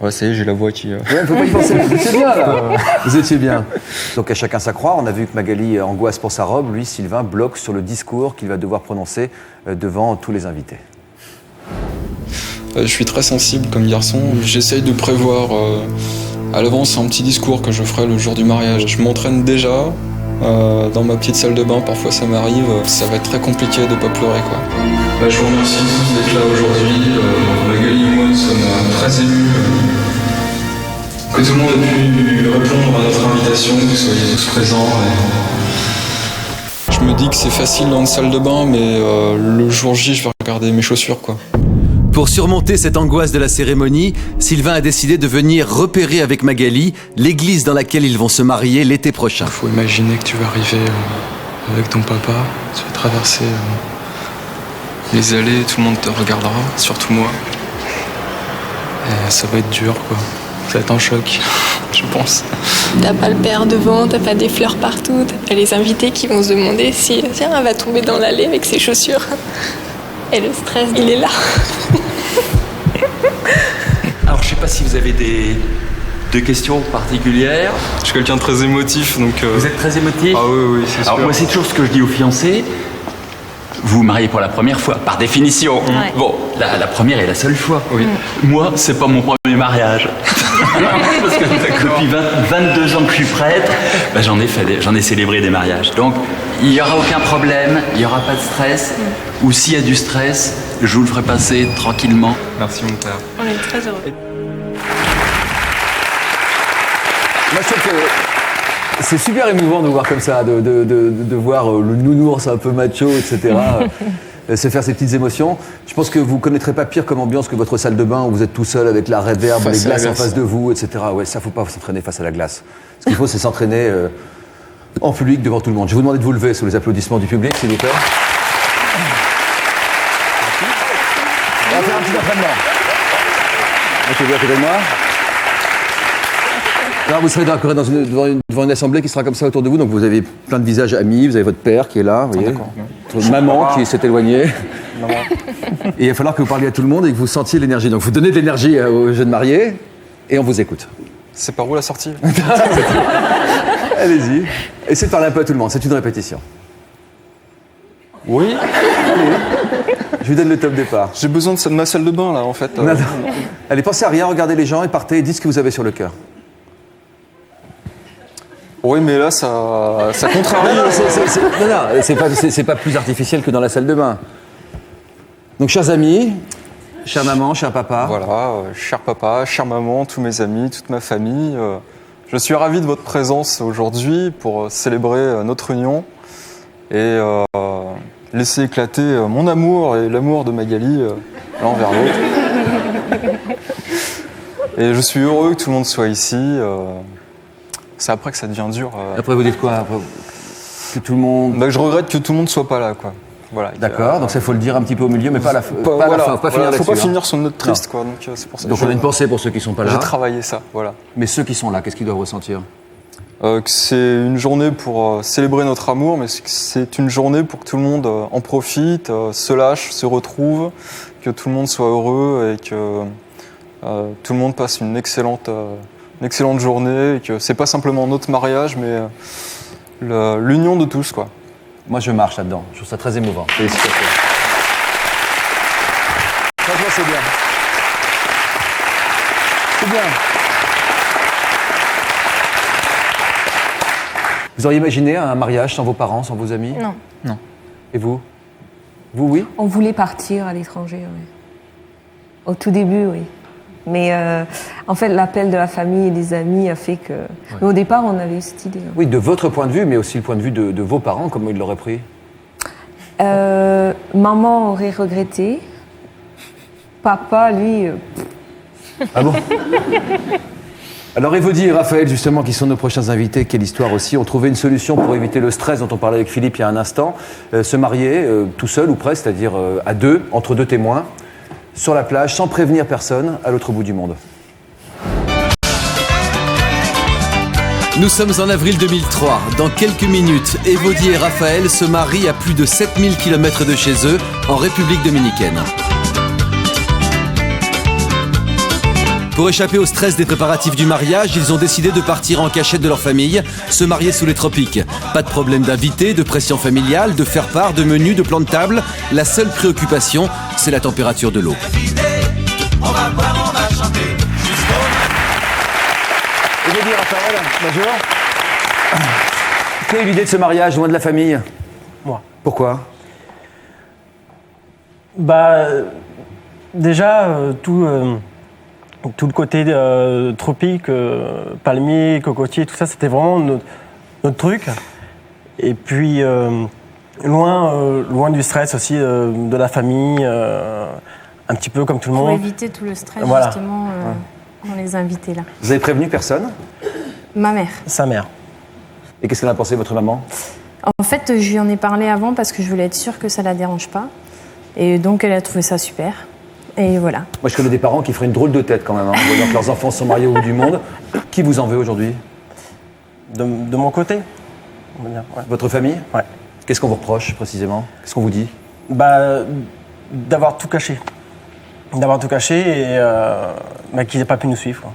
Ouais, ça y est, j'ai la voix qui... Ouais, faut pas y penser, vous étiez bien là. Vous étiez bien. Donc à chacun sa croix, on a vu que Magali angoisse pour sa robe, lui, Sylvain, bloque sur le discours qu'il va devoir prononcer devant tous les invités. Je suis très sensible comme garçon, j'essaye de prévoir à l'avance un petit discours que je ferai le jour du mariage. Je m'entraîne déjà dans ma petite salle de bain, parfois ça m'arrive, ça va être très compliqué de pas pleurer quoi. Je vous remercie tous d'être là aujourd'hui, Magali et moi nous sommes très émus que tout le monde ait pu répondre à notre invitation, que vous soyez tous présents. Je Je me dis que c'est facile dans une salle de bain, mais le jour J, je vais regarder mes chaussures, quoi. Pour surmonter cette angoisse de la cérémonie, Sylvain a décidé de venir repérer avec Magali l'église dans laquelle ils vont se marier l'été prochain. Il faut imaginer que tu vas arriver avec ton papa, tu vas traverser les allées, tout le monde te regardera, surtout moi. Et ça va être dur, quoi. Ça va être un choc, je pense. T'as pas le père devant, t'as pas des fleurs partout, t'as pas les invités qui vont se demander si tiens, elle va tomber dans l'allée avec ses chaussures. Et le stress, il est là. Alors, je sais pas si vous avez des questions particulières. Je suis quelqu'un de très émotif, donc... Vous êtes très émotif? Ah oui, c'est sûr. Alors, moi, c'est toujours ce que je dis aux fiancés. Vous vous mariez pour la première fois, par définition. Ouais. Bon, la première et la seule fois. Oui. Moi, c'est pas mon premier mariage. Parce que depuis 22 ans que je suis prêtre, bah, j'en ai célébré des mariages. Donc, il n'y aura aucun problème, il n'y aura pas de stress. Ou s'il y a du stress, je vous le ferai passer tranquillement. Merci, mon père. On est très heureux. Moi, je trouve que c'est super émouvant de voir comme ça, de voir le nounours un peu macho, etc. Se faire ces petites émotions. Je pense que vous ne connaîtrez pas pire comme ambiance que votre salle de bain où vous êtes tout seul avec la réverb, les glaces en face de vous, etc. Ouais, ça, faut pas s'entraîner face à la glace. Ce qu'il faut, c'est s'entraîner en public devant tout le monde. Je vais vous demander de vous lever sous les applaudissements du public, s'il vous plaît. On va faire un petit entraînement. Mettez-vous à côté de moi. Alors vous serez devant une assemblée qui sera comme ça autour de vous, donc vous avez plein de visages amis, vous avez votre père qui est là, vous voyez, votre maman qui s'est éloignée. Et il va falloir que vous parliez à tout le monde et que vous sentiez l'énergie. Donc vous donnez de l'énergie aux jeunes mariés et on vous écoute. C'est par où la sortie? Allez-y. Essayez de parler un peu à tout le monde, c'est une répétition. Oui. Allez. Je vous donne le top départ. J'ai besoin de ma salle de bain là en fait. Non. Allez, pensez à rien, regardez les gens et partez et dites ce que vous avez sur le cœur. Oui, mais là, ça contrarie. Non, c'est pas plus artificiel que dans la salle de bain. Donc, chers amis, chère maman, cher papa. Voilà, cher papa, chère maman, tous mes amis, toute ma famille. Je suis ravi de votre présence aujourd'hui pour célébrer notre union et laisser éclater mon amour et l'amour de Magali l'un vers l'autre. Et je suis heureux que tout le monde soit ici. C'est après que ça devient dur. Après, vous dites quoi après, que tout le monde... Je regrette que tout le monde soit pas là, quoi. Voilà. D'accord, donc ça faut le dire un petit peu au milieu, mais pas à la fin. Faut pas finir sur une note triste, quoi. Donc c'est pour ça. Donc on a une pensée pour ceux qui sont pas là. J'ai travaillé ça, voilà. Mais ceux qui sont là, qu'est-ce qu'ils doivent ressentir? Que c'est une journée pour célébrer notre amour, mais c'est une journée pour que tout le monde en profite, se lâche, se retrouve, que tout le monde soit heureux et que tout le monde passe une excellente journée, et que c'est pas simplement notre mariage, mais l'union de tous, quoi. Moi, je marche là-dedans. Je trouve ça très émouvant. Félicitations. Franchement, c'est bien. C'est bien. Vous auriez imaginé un mariage sans vos parents, sans vos amis? Non. Non. Et vous? Vous, oui? On voulait partir à l'étranger, oui. Au tout début, oui. Mais en fait, l'appel de la famille et des amis a fait que... Ouais. Mais au départ, on avait eu cette idée. Oui, de votre point de vue, mais aussi le point de vue de vos parents, comment ils l'auraient pris? Maman aurait regretté. Papa, lui... Ah bon? Alors, Évodie et Raphaël, justement, qui sont nos prochains invités, quelle histoire aussi, ont trouvé une solution pour éviter le stress dont on parlait avec Philippe il y a un instant. Se marier tout seul ou presque, c'est-à-dire à deux, entre deux témoins, sur la plage, sans prévenir personne, à l'autre bout du monde. Nous sommes en avril 2003. Dans quelques minutes, Évodie et Raphaël se marient à plus de 7000 km de chez eux, en République dominicaine. Pour échapper au stress des préparatifs du mariage, ils ont décidé de partir en cachette de leur famille, se marier sous les tropiques. Pas de problème d'invités, de pression familiale, de faire-part, de menus, de plan de table. La seule préoccupation, c'est la température de l'eau. On va boire, on va chanter. Évodie, Raphaël, bonjour. Qui a eu l'idée de ce mariage loin de la famille? Moi. Pourquoi? Déjà, tout le côté tropique, palmier, cocotier, tout ça, c'était vraiment notre truc. Et puis, Loin du stress aussi de la famille, un petit peu comme tout le monde. Pour éviter tout le stress, voilà. justement, on les a invités là. Vous avez prévenu personne? Ma mère. Sa mère. Et qu'est-ce qu'elle a pensé, votre maman? En fait, je lui en ai parlé avant parce que je voulais être sûre que ça la dérange pas. Et donc, elle a trouvé ça super. Et voilà. Moi, je connais des parents qui feraient une drôle de tête quand même, en voyant que leurs enfants sont mariés au bout du monde. Qui vous en veut aujourd'hui? De mon côté. On va dire, ouais. Votre famille? Ouais. Qu'est-ce qu'on vous reproche précisément? Qu'est-ce qu'on vous dit? D'avoir tout caché. D'avoir tout caché et qu'ils n'aient pas pu nous suivre. Quoi.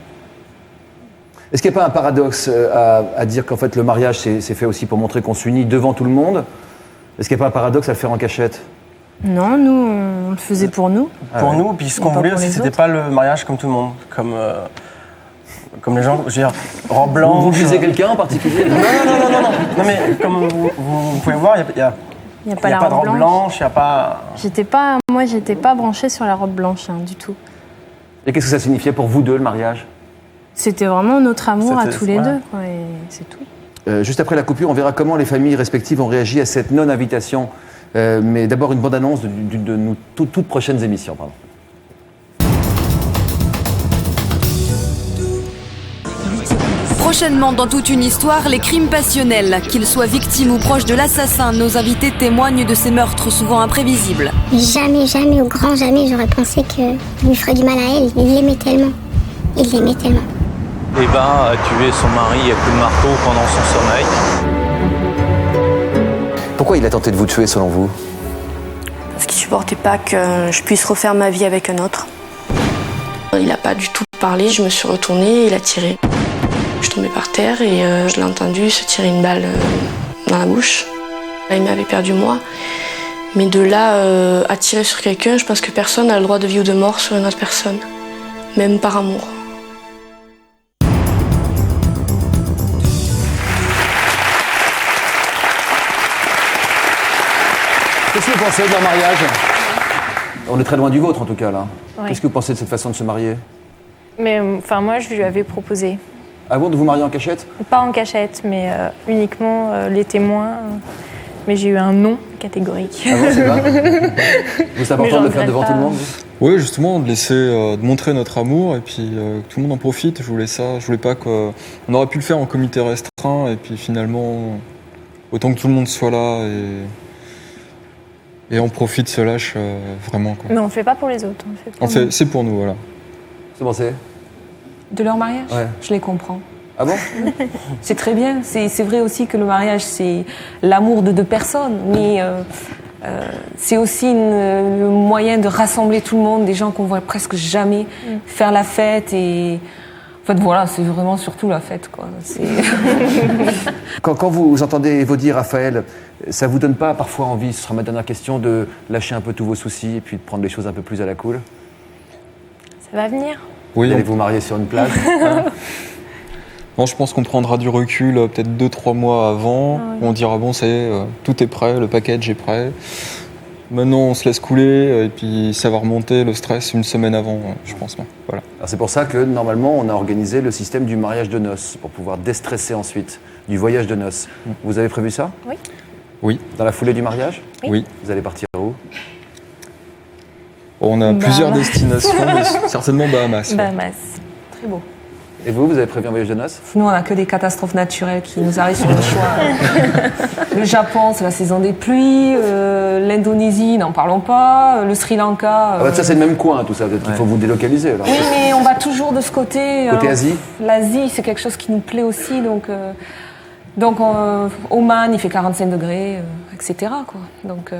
Est-ce qu'il n'y a pas un paradoxe à dire qu'en fait le mariage c'est fait aussi pour montrer qu'on s'unit devant tout le monde? Est-ce qu'il n'y a pas un paradoxe à le faire en cachette? Non, nous, on le faisait pour nous. Pour nous, puis ce qu'on voulait aussi, c'était pas le mariage comme tout le monde. Comme les gens, je veux dire, robe blanche. Vous visez quelqu'un en particulier? Non, mais comme vous pouvez voir, il n'y a pas de robe blanche, il n'y a pas... Moi, j'étais pas branchée sur la robe blanche, du tout. Et qu'est-ce que ça signifiait pour vous deux, le mariage? C'était vraiment notre amour à tous les deux, quoi, et c'est tout. Juste après la coupure, on verra comment les familles respectives ont réagi à cette non-invitation. Mais d'abord, une bande-annonce de nos toutes prochaines émissions. Pardon. Prochainement, dans toute une histoire, les crimes passionnels. Qu'ils soient victimes ou proches de l'assassin, nos invités témoignent de ces meurtres souvent imprévisibles. Jamais, jamais, au grand jamais, j'aurais pensé qu'il lui ferait du mal à elle. Il l'aimait tellement. Il l'aimait tellement. Eva a tué son mari à coups de marteau pendant son sommeil. Pourquoi il a tenté de vous tuer, selon vous? Parce qu'il supportait pas que je puisse refaire ma vie avec un autre. Il n'a pas du tout parlé, je me suis retournée et il a tiré. Je suis tombée par terre et je l'ai entendu se tirer une balle dans la bouche. Il m'avait perdu moi. Mais de là à tirer sur quelqu'un, je pense que personne n'a le droit de vie ou de mort sur une autre personne. Même par amour. Qu'est-ce que vous pensez de leur mariage? On est très loin du vôtre en tout cas là. Oui. Qu'est-ce que vous pensez de cette façon de se marier? Mais enfin, moi, je lui avais proposé. Ah bon, de vous marier en cachette? Pas en cachette, mais uniquement les témoins. Mais j'ai eu un non catégorique. Ah bon, c'est pas C'est important de le faire devant tout le monde? Oui, justement, de montrer notre amour et puis que tout le monde en profite. Je voulais ça. Je voulais pas qu'on aurait pu le faire en comité restreint et puis finalement, autant que tout le monde soit là et on profite, se lâche vraiment. Quoi. Mais on le fait pas pour les autres. C'est pour nous, voilà. C'est bon, c'est de leur mariage? Ouais. Je les comprends. Ah bon? C'est très bien. C'est vrai aussi que le mariage, c'est l'amour de deux personnes, mais c'est aussi le moyen de rassembler tout le monde, des gens qu'on voit presque jamais, faire la fête et... En fait, voilà, c'est vraiment surtout la fête, quoi. Quand vous entendez Evody et Raphaël, ça vous donne pas parfois envie, ce sera ma dernière question, de lâcher un peu tous vos soucis et puis de prendre les choses un peu plus à la cool? Ça va venir. Oui, vous allez vous marier sur une plage? Hein? Non, je pense qu'on prendra du recul peut-être 2-3 mois avant. On dira bon, ça y est, tout est prêt, le package est prêt. Maintenant, on se laisse couler et puis ça va remonter le stress une semaine avant, je pense. Voilà. Alors c'est pour ça que normalement, on a organisé le système du mariage de noces pour pouvoir déstresser ensuite, du voyage de noces. Vous avez prévu ça? Oui. Oui. Dans la foulée du mariage? Oui. Vous allez partir où? On a plusieurs destinations, mais certainement Bahamas. Bahamas, très beau. Et vous avez prévu un voyage de noces? Nous, on n'a que des catastrophes naturelles qui nous arrivent sur le choix. Le Japon, c'est la saison des pluies. L'Indonésie, n'en parlons pas. Le Sri Lanka. Ça, c'est le même coin, tout ça. Peut-être qu'il faut vous délocaliser. Alors. Oui, mais on va toujours de ce côté. Côté Asie? L'Asie, c'est quelque chose qui nous plaît aussi. Donc Oman, il fait 45 degrés, etc. Quoi. Donc,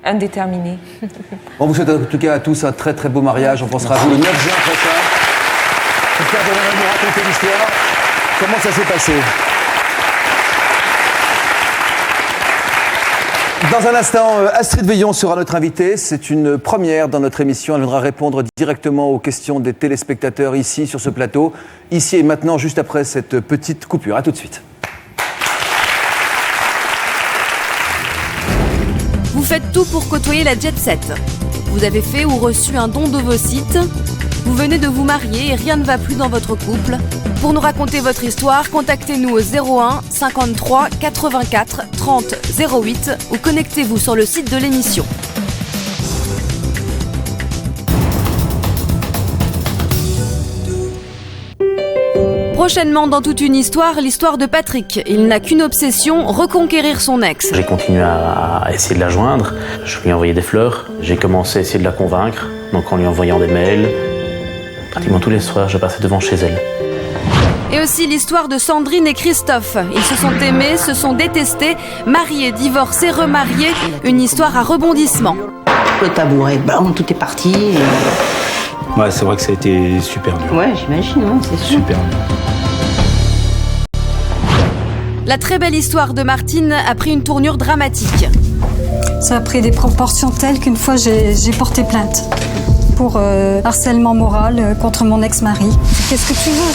indéterminé. On vous souhaite en tout cas à tous un très très beau mariage. On pensera à vous le 9 juin prochain. J'espère que vous allez nous raconter l'histoire. Comment ça s'est passé? Dans un instant, Astrid Veillon sera notre invitée. C'est une première dans notre émission. Elle viendra répondre directement aux questions des téléspectateurs ici, sur ce plateau. Ici et maintenant, juste après cette petite coupure. À tout de suite. Vous faites tout pour côtoyer la jet set. Vous avez fait ou reçu un don d'ovocytes. Vous venez de vous marier et rien ne va plus dans votre couple. Pour nous raconter votre histoire, contactez-nous au 01 53 84 30 08 ou connectez-vous sur le site de l'émission. Prochainement dans toute une histoire, l'histoire de Patrick. Il n'a qu'une obsession, reconquérir son ex. J'ai continué à essayer de la joindre, je lui ai envoyé des fleurs, j'ai commencé à essayer de la convaincre, donc en lui envoyant des mails. Pratiquement tous les soirs, je passais devant chez elle. Et aussi l'histoire de Sandrine et Christophe. Ils se sont aimés, se sont détestés, mariés, divorcés, remariés. Une histoire à rebondissement. Le tabouret, blanc, tout est parti. Ouais, c'est vrai que ça a été super dur. Ouais, j'imagine, hein, c'est sûr. Super dur. La très belle histoire de Martine a pris une tournure dramatique. Ça a pris des proportions telles qu'une fois j'ai porté plainte pour harcèlement moral contre mon ex-mari. Qu'est-ce que tu veux?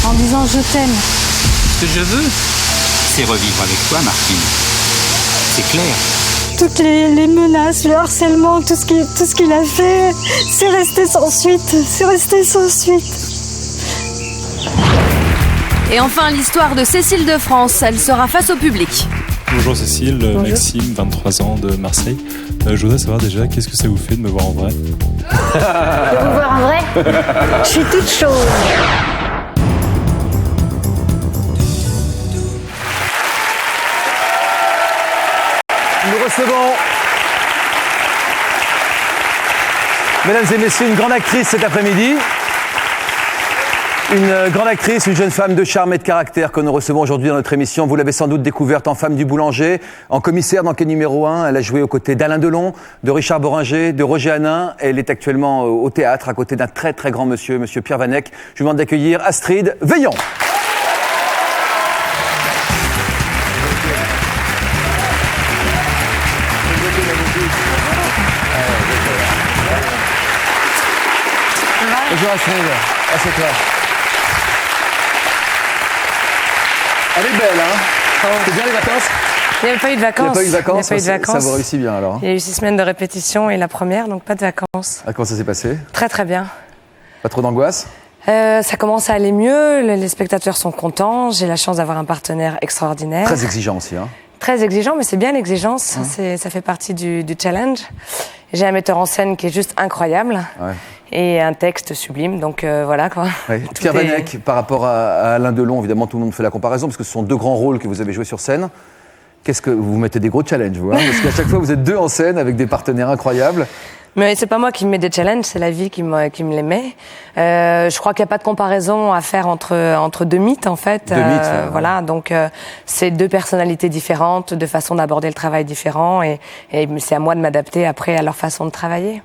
En disant je t'aime. Ce que je veux, c'est revivre avec toi, Martine. C'est clair. Toutes les menaces, le harcèlement, tout ce qu'il a fait, c'est resté sans suite. C'est resté sans suite. Et enfin l'histoire de Cécile de France. Elle sera face au public. Bonjour Cécile, Bonjour. Maxime, 23 ans de Marseille. Je voudrais savoir déjà, qu'est-ce que ça vous fait de me voir en vrai? De vous voir en vrai? Je suis toute chaude. Nous recevons, mesdames et messieurs, une grande actrice cet après-midi. Une grande actrice, une jeune femme de charme et de caractère que nous recevons aujourd'hui dans notre émission. Vous l'avez sans doute découverte en Femme du Boulanger, en commissaire dans Quai numéro 1. Elle a joué aux côtés d'Alain Delon, de Richard Boringer, de Roger Hanin. Elle est actuellement au théâtre à côté d'un très très grand monsieur, monsieur Pierre Vanek. Je vous demande d'accueillir Astrid Veillon. Bonjour Astrid, assieds-toi. Elle est belle, hein? C'est bien les vacances? Il n'y avait pas eu de vacances. Il n'y a pas eu de vacances? Il n'y a pas eu de vacances. Ça vous réussit bien alors? Il y a eu 6 semaines de répétition et la première, donc pas de vacances. Ah, comment ça s'est passé? Très très bien. Pas trop d'angoisse? Ça commence à aller mieux, les spectateurs sont contents, j'ai la chance d'avoir un partenaire extraordinaire. Très exigeant aussi, hein? Très exigeant, mais c'est bien l'exigence, ça fait partie du challenge. J'ai un metteur en scène qui est juste incroyable. Ouais. Et un texte sublime, donc voilà quoi. Ouais. Pierre Vanek, par rapport à Alain Delon, évidemment tout le monde fait la comparaison, parce que ce sont 2 grands rôles que vous avez joués sur scène. Qu'est-ce que vous mettez des gros challenges, vous, hein? Parce qu'à chaque fois vous êtes 2 en scène avec des partenaires incroyables. Mais c'est pas moi qui me mets des challenges, c'est la vie qui me les met. Je crois qu'il n'y a pas de comparaison à faire entre 2 mythes en fait. 2 mythes, voilà, donc c'est 2 personnalités différentes, 2 façons d'aborder le travail différents, et c'est à moi de m'adapter après à leur façon de travailler.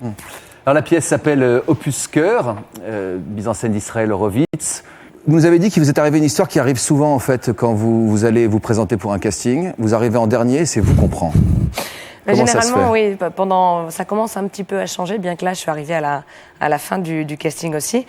Alors la pièce s'appelle Opus Cœur, mise en scène d'Israël Horowitz. Vous nous avez dit qu'il vous est arrivé une histoire qui arrive souvent en fait quand vous allez vous présenter pour un casting. Vous arrivez en dernier et c'est vous qu'on prend. Comment généralement, oui. Ça commence un petit peu à changer, bien que là, je suis arrivée à la fin du casting aussi.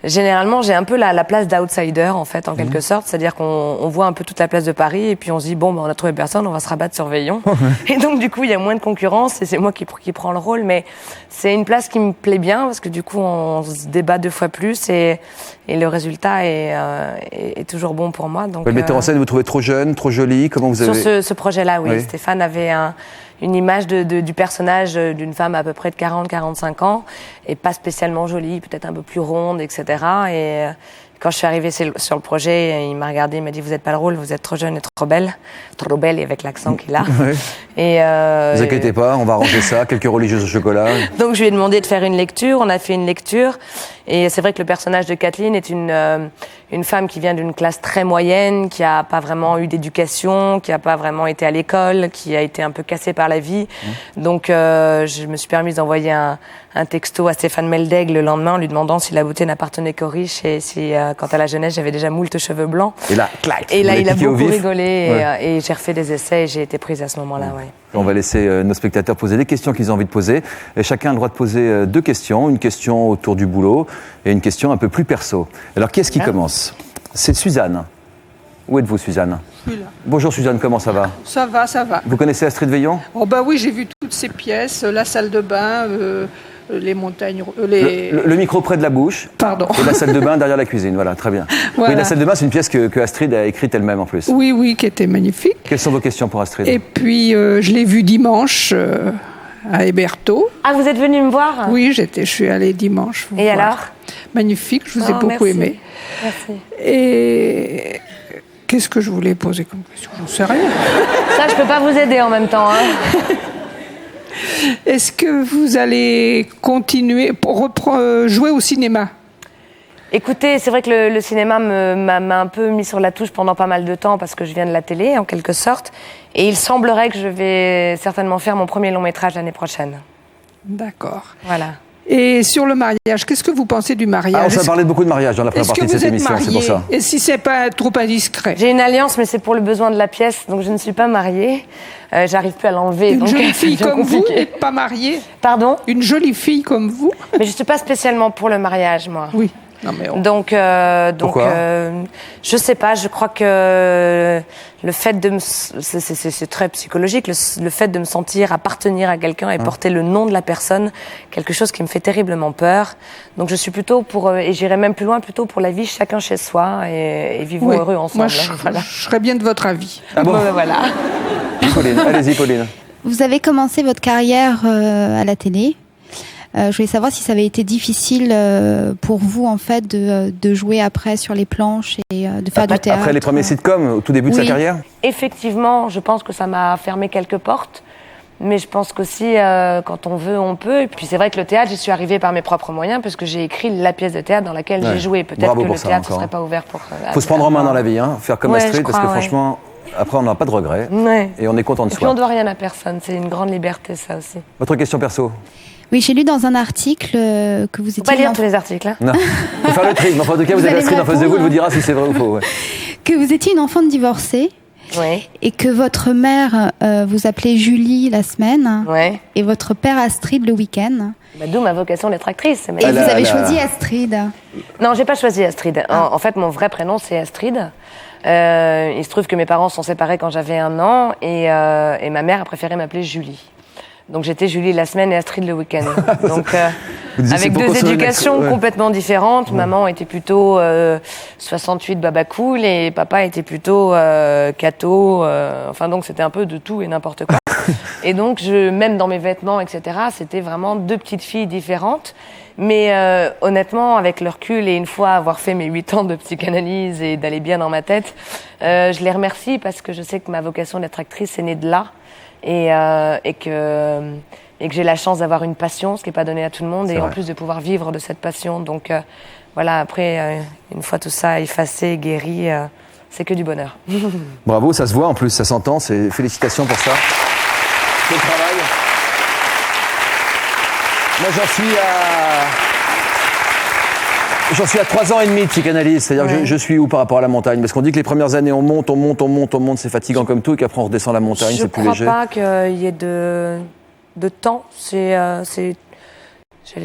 Généralement, j'ai un peu la place d'outsider, en fait, en quelque sorte. C'est-à-dire qu'on voit un peu toute la place de Paris et puis on se dit, bon, on a trouvé personne, on va se rabattre sur Veillon. Et donc, du coup, il y a moins de concurrence et c'est moi qui prends le rôle. Mais c'est une place qui me plaît bien parce que du coup, on se débat 2 fois plus et le résultat est toujours bon pour moi. Donc, le metteur en scène, vous trouvez trop jeune, trop jolie? Comment vous avez... Sur ce projet-là, oui. Stéphane avait une image du personnage d'une femme à peu près de 40-45 ans et pas spécialement jolie, peut-être un peu plus ronde, etc. Et quand je suis arrivée sur le projet, il m'a regardé, il m'a dit « Vous n'êtes pas le rôle, vous êtes trop jeune et trop belle ». Trop belle et avec l'accent qu'il a. Ouais. Et vous inquiétez pas, on va arranger ça, quelques religieuses au chocolat. Donc je lui ai demandé de faire une lecture, on a fait une lecture. Et c'est vrai que le personnage de Kathleen est une femme qui vient d'une classe très moyenne, qui n'a pas vraiment eu d'éducation, qui n'a pas vraiment été à l'école, qui a été un peu cassée par la vie. Donc je me suis permise d'envoyer un texto à Stéphane Meldeg le lendemain en lui demandant si la beauté n'appartenait qu'aux riches et si, quant à la jeunesse, j'avais déjà moult cheveux blancs. Et là, clac. Et là, il a beaucoup rigolé et j'ai refait des essais et j'ai été prise à ce moment-là. Ouais. On va laisser nos spectateurs poser des questions qu'ils ont envie de poser. Et chacun a le droit de poser 2 questions. Une question autour du boulot et une question un peu plus perso. Alors, qui est-ce qui commence? C'est Suzanne. Où êtes-vous, Suzanne? Je suis là. Bonjour Suzanne, comment ça va? Ça va, ça va. Vous connaissez Astrid Veillon? Oh bah oui, j'ai vu toutes ces pièces, la salle de bain, les montagnes... Le micro près de la bouche. Pardon. Et la salle de bain derrière la cuisine, voilà, très bien. Voilà. Oui, la salle de bain, c'est une pièce que Astrid a écrite elle-même en plus. Oui, qui était magnifique. Quelles sont vos questions pour Astrid? Et puis, je l'ai vu dimanche à Hébertot. Ah, vous êtes venu me voir? Oui, je suis allée dimanche. Et voir. alors? Magnifique, je vous ai beaucoup aimé. Merci. Et qu'est-ce que je voulais poser comme question? Je ne sais rien. Ça, je peux pas vous aider en même temps. Hein. Est-ce que vous allez continuer pour jouer au cinéma? Écoutez, c'est vrai que le cinéma m'a un peu mis sur la touche pendant pas mal de temps parce que je viens de la télé, en quelque sorte. Et il semblerait que je vais certainement faire mon premier long métrage l'année prochaine. D'accord. Voilà. Et sur le mariage, qu'est-ce que vous pensez du mariage? On s'est parlé beaucoup de mariage dans la première partie de cette émission, c'est pour ça. Et si c'est pas trop indiscret? J'ai une alliance, mais c'est pour le besoin de la pièce, donc je ne suis pas mariée. J'arrive plus à l'enlever. Une jolie fille comme vous n'est pas mariée? Pardon? Une jolie fille comme vous? Mais je suis pas spécialement pour le mariage, moi. Oui. Non, mais Donc, je sais pas, je crois que le fait de c'est très psychologique, le fait de me sentir appartenir à quelqu'un et porter le nom de la personne, quelque chose qui me fait terriblement peur. Donc je suis plutôt pour, et j'irai même plus loin, plutôt pour la vie chacun chez soi et vivons heureux ensemble. Moi, je serais bien de votre avis. Ah bon? Voilà. Pauline, allez-y Pauline. Vous avez commencé votre carrière à la télé. Je voulais savoir si ça avait été difficile pour vous en fait de jouer après sur les planches et de faire du théâtre. Après les premiers sitcoms, au tout début de sa carrière? Effectivement, je pense que ça m'a fermé quelques portes. Mais je pense qu'aussi, quand on veut, on peut. Et puis c'est vrai que le théâtre, j'y suis arrivée par mes propres moyens, parce que j'ai écrit la pièce de théâtre dans laquelle j'ai joué. Peut-être que le théâtre ne serait pas ouvert pour... Il faut se prendre en main dans la vie, hein, faire comme Astrid, parce que franchement, après on n'a pas de regrets. Et on est content de soi. Et puis on ne doit rien à personne, c'est une grande liberté ça aussi. Votre question perso? Oui, j'ai lu dans un article que vous étiez... Faut pas lire tous les articles. Hein. Non, il faut faire le tri. Mais enfin, en tout cas, vous avez Astrid en face de vous, elle vous dira si c'est vrai ou faux. Ouais. Que vous étiez une enfant divorcée. Oui. Et que votre mère vous appelait Julie la semaine. Oui. Et votre père Astrid le week-end. Bah, d'où ma vocation d'être actrice. Et vous avez choisi Astrid? Non, j'ai pas choisi Astrid. En fait, mon vrai prénom, c'est Astrid. Il se trouve que mes parents sont séparés quand j'avais 1 an et ma mère a préféré m'appeler Julie. Donc j'étais Julie la semaine et Astrid le week-end. Donc avec 2 éducations complètement différentes. Maman était plutôt 68 baba cool et papa était plutôt catho. Enfin donc c'était un peu de tout et n'importe quoi. Et donc même dans mes vêtements, etc., c'était vraiment 2 petites filles différentes. Mais honnêtement, avec le recul et une fois avoir fait mes 8 ans de psychanalyse et d'aller bien dans ma tête, je les remercie parce que je sais que ma vocation d'être actrice est née de là. Et que j'ai la chance d'avoir une passion, ce qui n'est pas donné à tout le monde, et en plus de pouvoir vivre de cette passion. Donc voilà, après, une fois tout ça effacé, guéri, c'est que du bonheur. Bravo, ça se voit en plus, ça s'entend, félicitations pour ça. Quel travail. Moi j'en suis à 3 ans et demi de psychanalyse, c'est-à-dire que je suis où par rapport à la montagne? Parce qu'on dit que les premières années on monte, c'est fatigant comme tout, et qu'après on redescend la montagne, c'est plus léger. Je crois pas qu'il y ait de temps, j'allais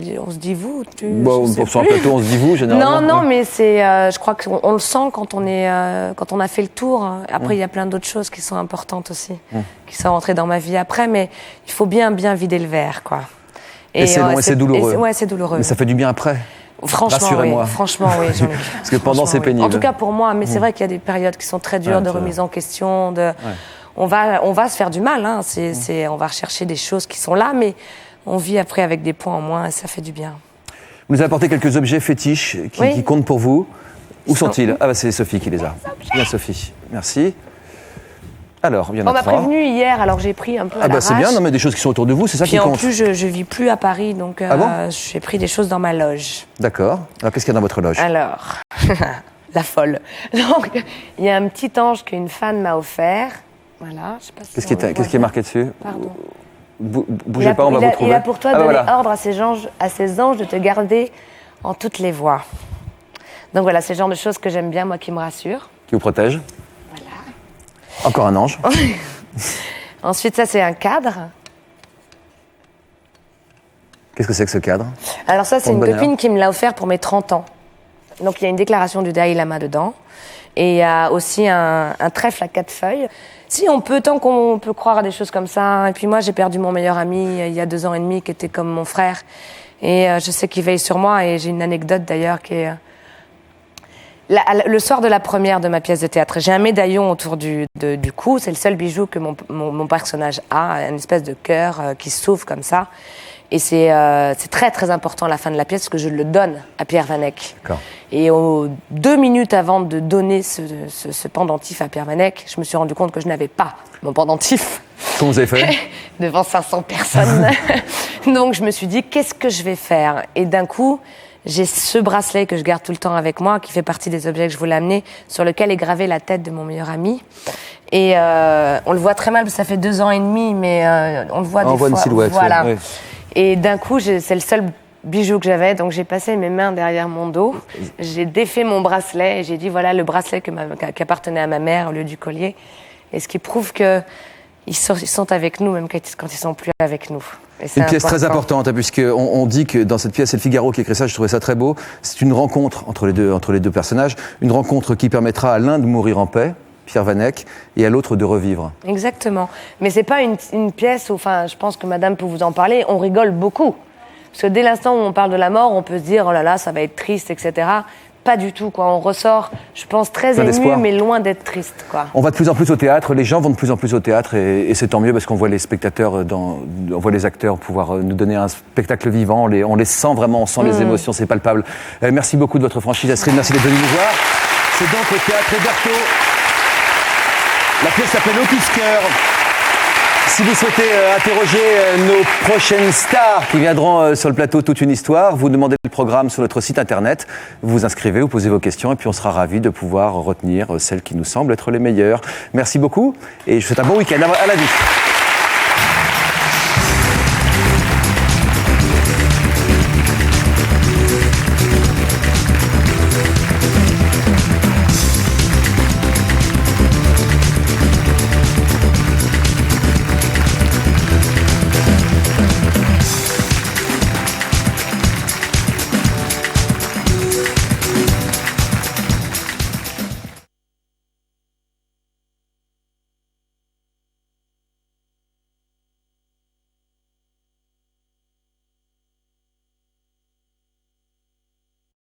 dire, on se dit vous, sur un plateau on se dit vous, généralement. Non, mais je crois qu'on le sent quand on a fait le tour. Après, il y a plein d'autres choses qui sont importantes aussi, qui sont rentrées dans ma vie après, mais il faut bien vider le verre, quoi. Et c'est long et c'est douloureux. Ouais, c'est douloureux. Mais ça fait du bien après. Rassurez-moi. Franchement, oui, Jean-Luc. Parce que pendant, c'est pénible. En tout cas pour moi, mais c'est vrai qu'il y a des périodes qui sont très dures de remise en question. On va se faire du mal. Hein. On va rechercher des choses qui sont là, mais on vit après avec des points en moins et ça fait du bien. Vous nous avez apporté quelques objets fétiches qui comptent pour vous. Où sont-ils? Ah, c'est Sophie qui les a. Bien, Sophie. Merci. Alors, il y en a 3. On m'a prévenu hier, alors j'ai pris un peu à l'arrache. C'est bien, non, mais des choses qui sont autour de vous, c'est ça qui compte. Puis en plus, je vis plus à Paris, donc j'ai pris des choses dans ma loge. D'accord. Alors, qu'est-ce qu'il y a dans votre loge? Alors, la folle. Donc, il y a un petit ange qu'une fan m'a offert. Voilà, je sais pas si qu'est-ce qui est marqué dessus? Pardon. Bougez pas, on va vous trouver. Il a pour toi donné ordre à ces anges de te garder en toutes les voies. Donc voilà, c'est le genre de choses que j'aime bien, moi, qui me rassurent. Qui vous protège. Encore un ange. Ensuite, ça, c'est un cadre. Qu'est-ce que c'est que ce cadre? Alors ça, c'est une copine qui me l'a offert pour mes 30 ans. Donc, il y a une déclaration du Dalai Lama dedans. Et il y a aussi un trèfle à 4 feuilles. Si on peut, tant qu'on peut croire à des choses comme ça. Et puis moi, j'ai perdu mon meilleur ami il y a 2 ans et demi, qui était comme mon frère. Et je sais qu'il veille sur moi et j'ai une anecdote d'ailleurs qui est... Le soir de la première de ma pièce de théâtre, j'ai un médaillon autour du cou. C'est le seul bijou que mon personnage a, une espèce de cœur qui s'ouvre comme ça. Et c'est très très important à la fin de la pièce parce que je le donne à Pierre Van Eyck. Et 2 minutes avant de donner ce pendentif à Pierre Van Eyck, je me suis rendu compte que je n'avais pas mon pendentif. Comment vous avez fait? Devant 500 personnes. Donc je me suis dit, qu'est-ce que je vais faire? Et d'un coup, j'ai ce bracelet que je garde tout le temps avec moi, qui fait partie des objets que je voulais amener, sur lequel est gravée la tête de mon meilleur ami. Et on le voit très mal, parce que ça fait 2 ans et demi, mais on le voit des fois. On voit une silhouette. Voilà. Ouais. Et d'un coup, c'est le seul bijou que j'avais, donc j'ai passé mes mains derrière mon dos, j'ai défait mon bracelet et j'ai dit voilà le bracelet qui appartenait à ma mère au lieu du collier. Et ce qui prouve que ils sont avec nous même quand ils sont plus avec nous. Une pièce très importante, puisqu'on dit que dans cette pièce, c'est le Figaro qui écrit ça, je trouvais ça très beau. C'est une rencontre entre les deux personnages, une rencontre qui permettra à l'un de mourir en paix, Pierre Van Eyck, et à l'autre de revivre. Exactement. Mais c'est pas une pièce où, enfin, je pense que madame peut vous en parler, on rigole beaucoup. Parce que dès l'instant où on parle de la mort, on peut se dire, oh là là, ça va être triste, etc. Pas du tout, quoi. On ressort, je pense, très ému, mais loin d'être triste, quoi. On va de plus en plus au théâtre, les gens vont de plus en plus au théâtre, et c'est tant mieux parce qu'on voit les spectateurs, on voit les acteurs pouvoir nous donner un spectacle vivant, on les sent vraiment, on sent les émotions, c'est palpable. Merci beaucoup de votre franchise, Astrid, merci d'être venue nous voir. C'est donc au théâtre Hébertot. La pièce s'appelle Otus Cœur. Si vous souhaitez interroger nos prochaines stars qui viendront sur le plateau Toute une histoire, vous demandez le programme sur notre site internet, vous vous inscrivez, vous posez vos questions et puis on sera ravis de pouvoir retenir celles qui nous semblent être les meilleures. Merci beaucoup et je vous souhaite un bon week-end. À la vue.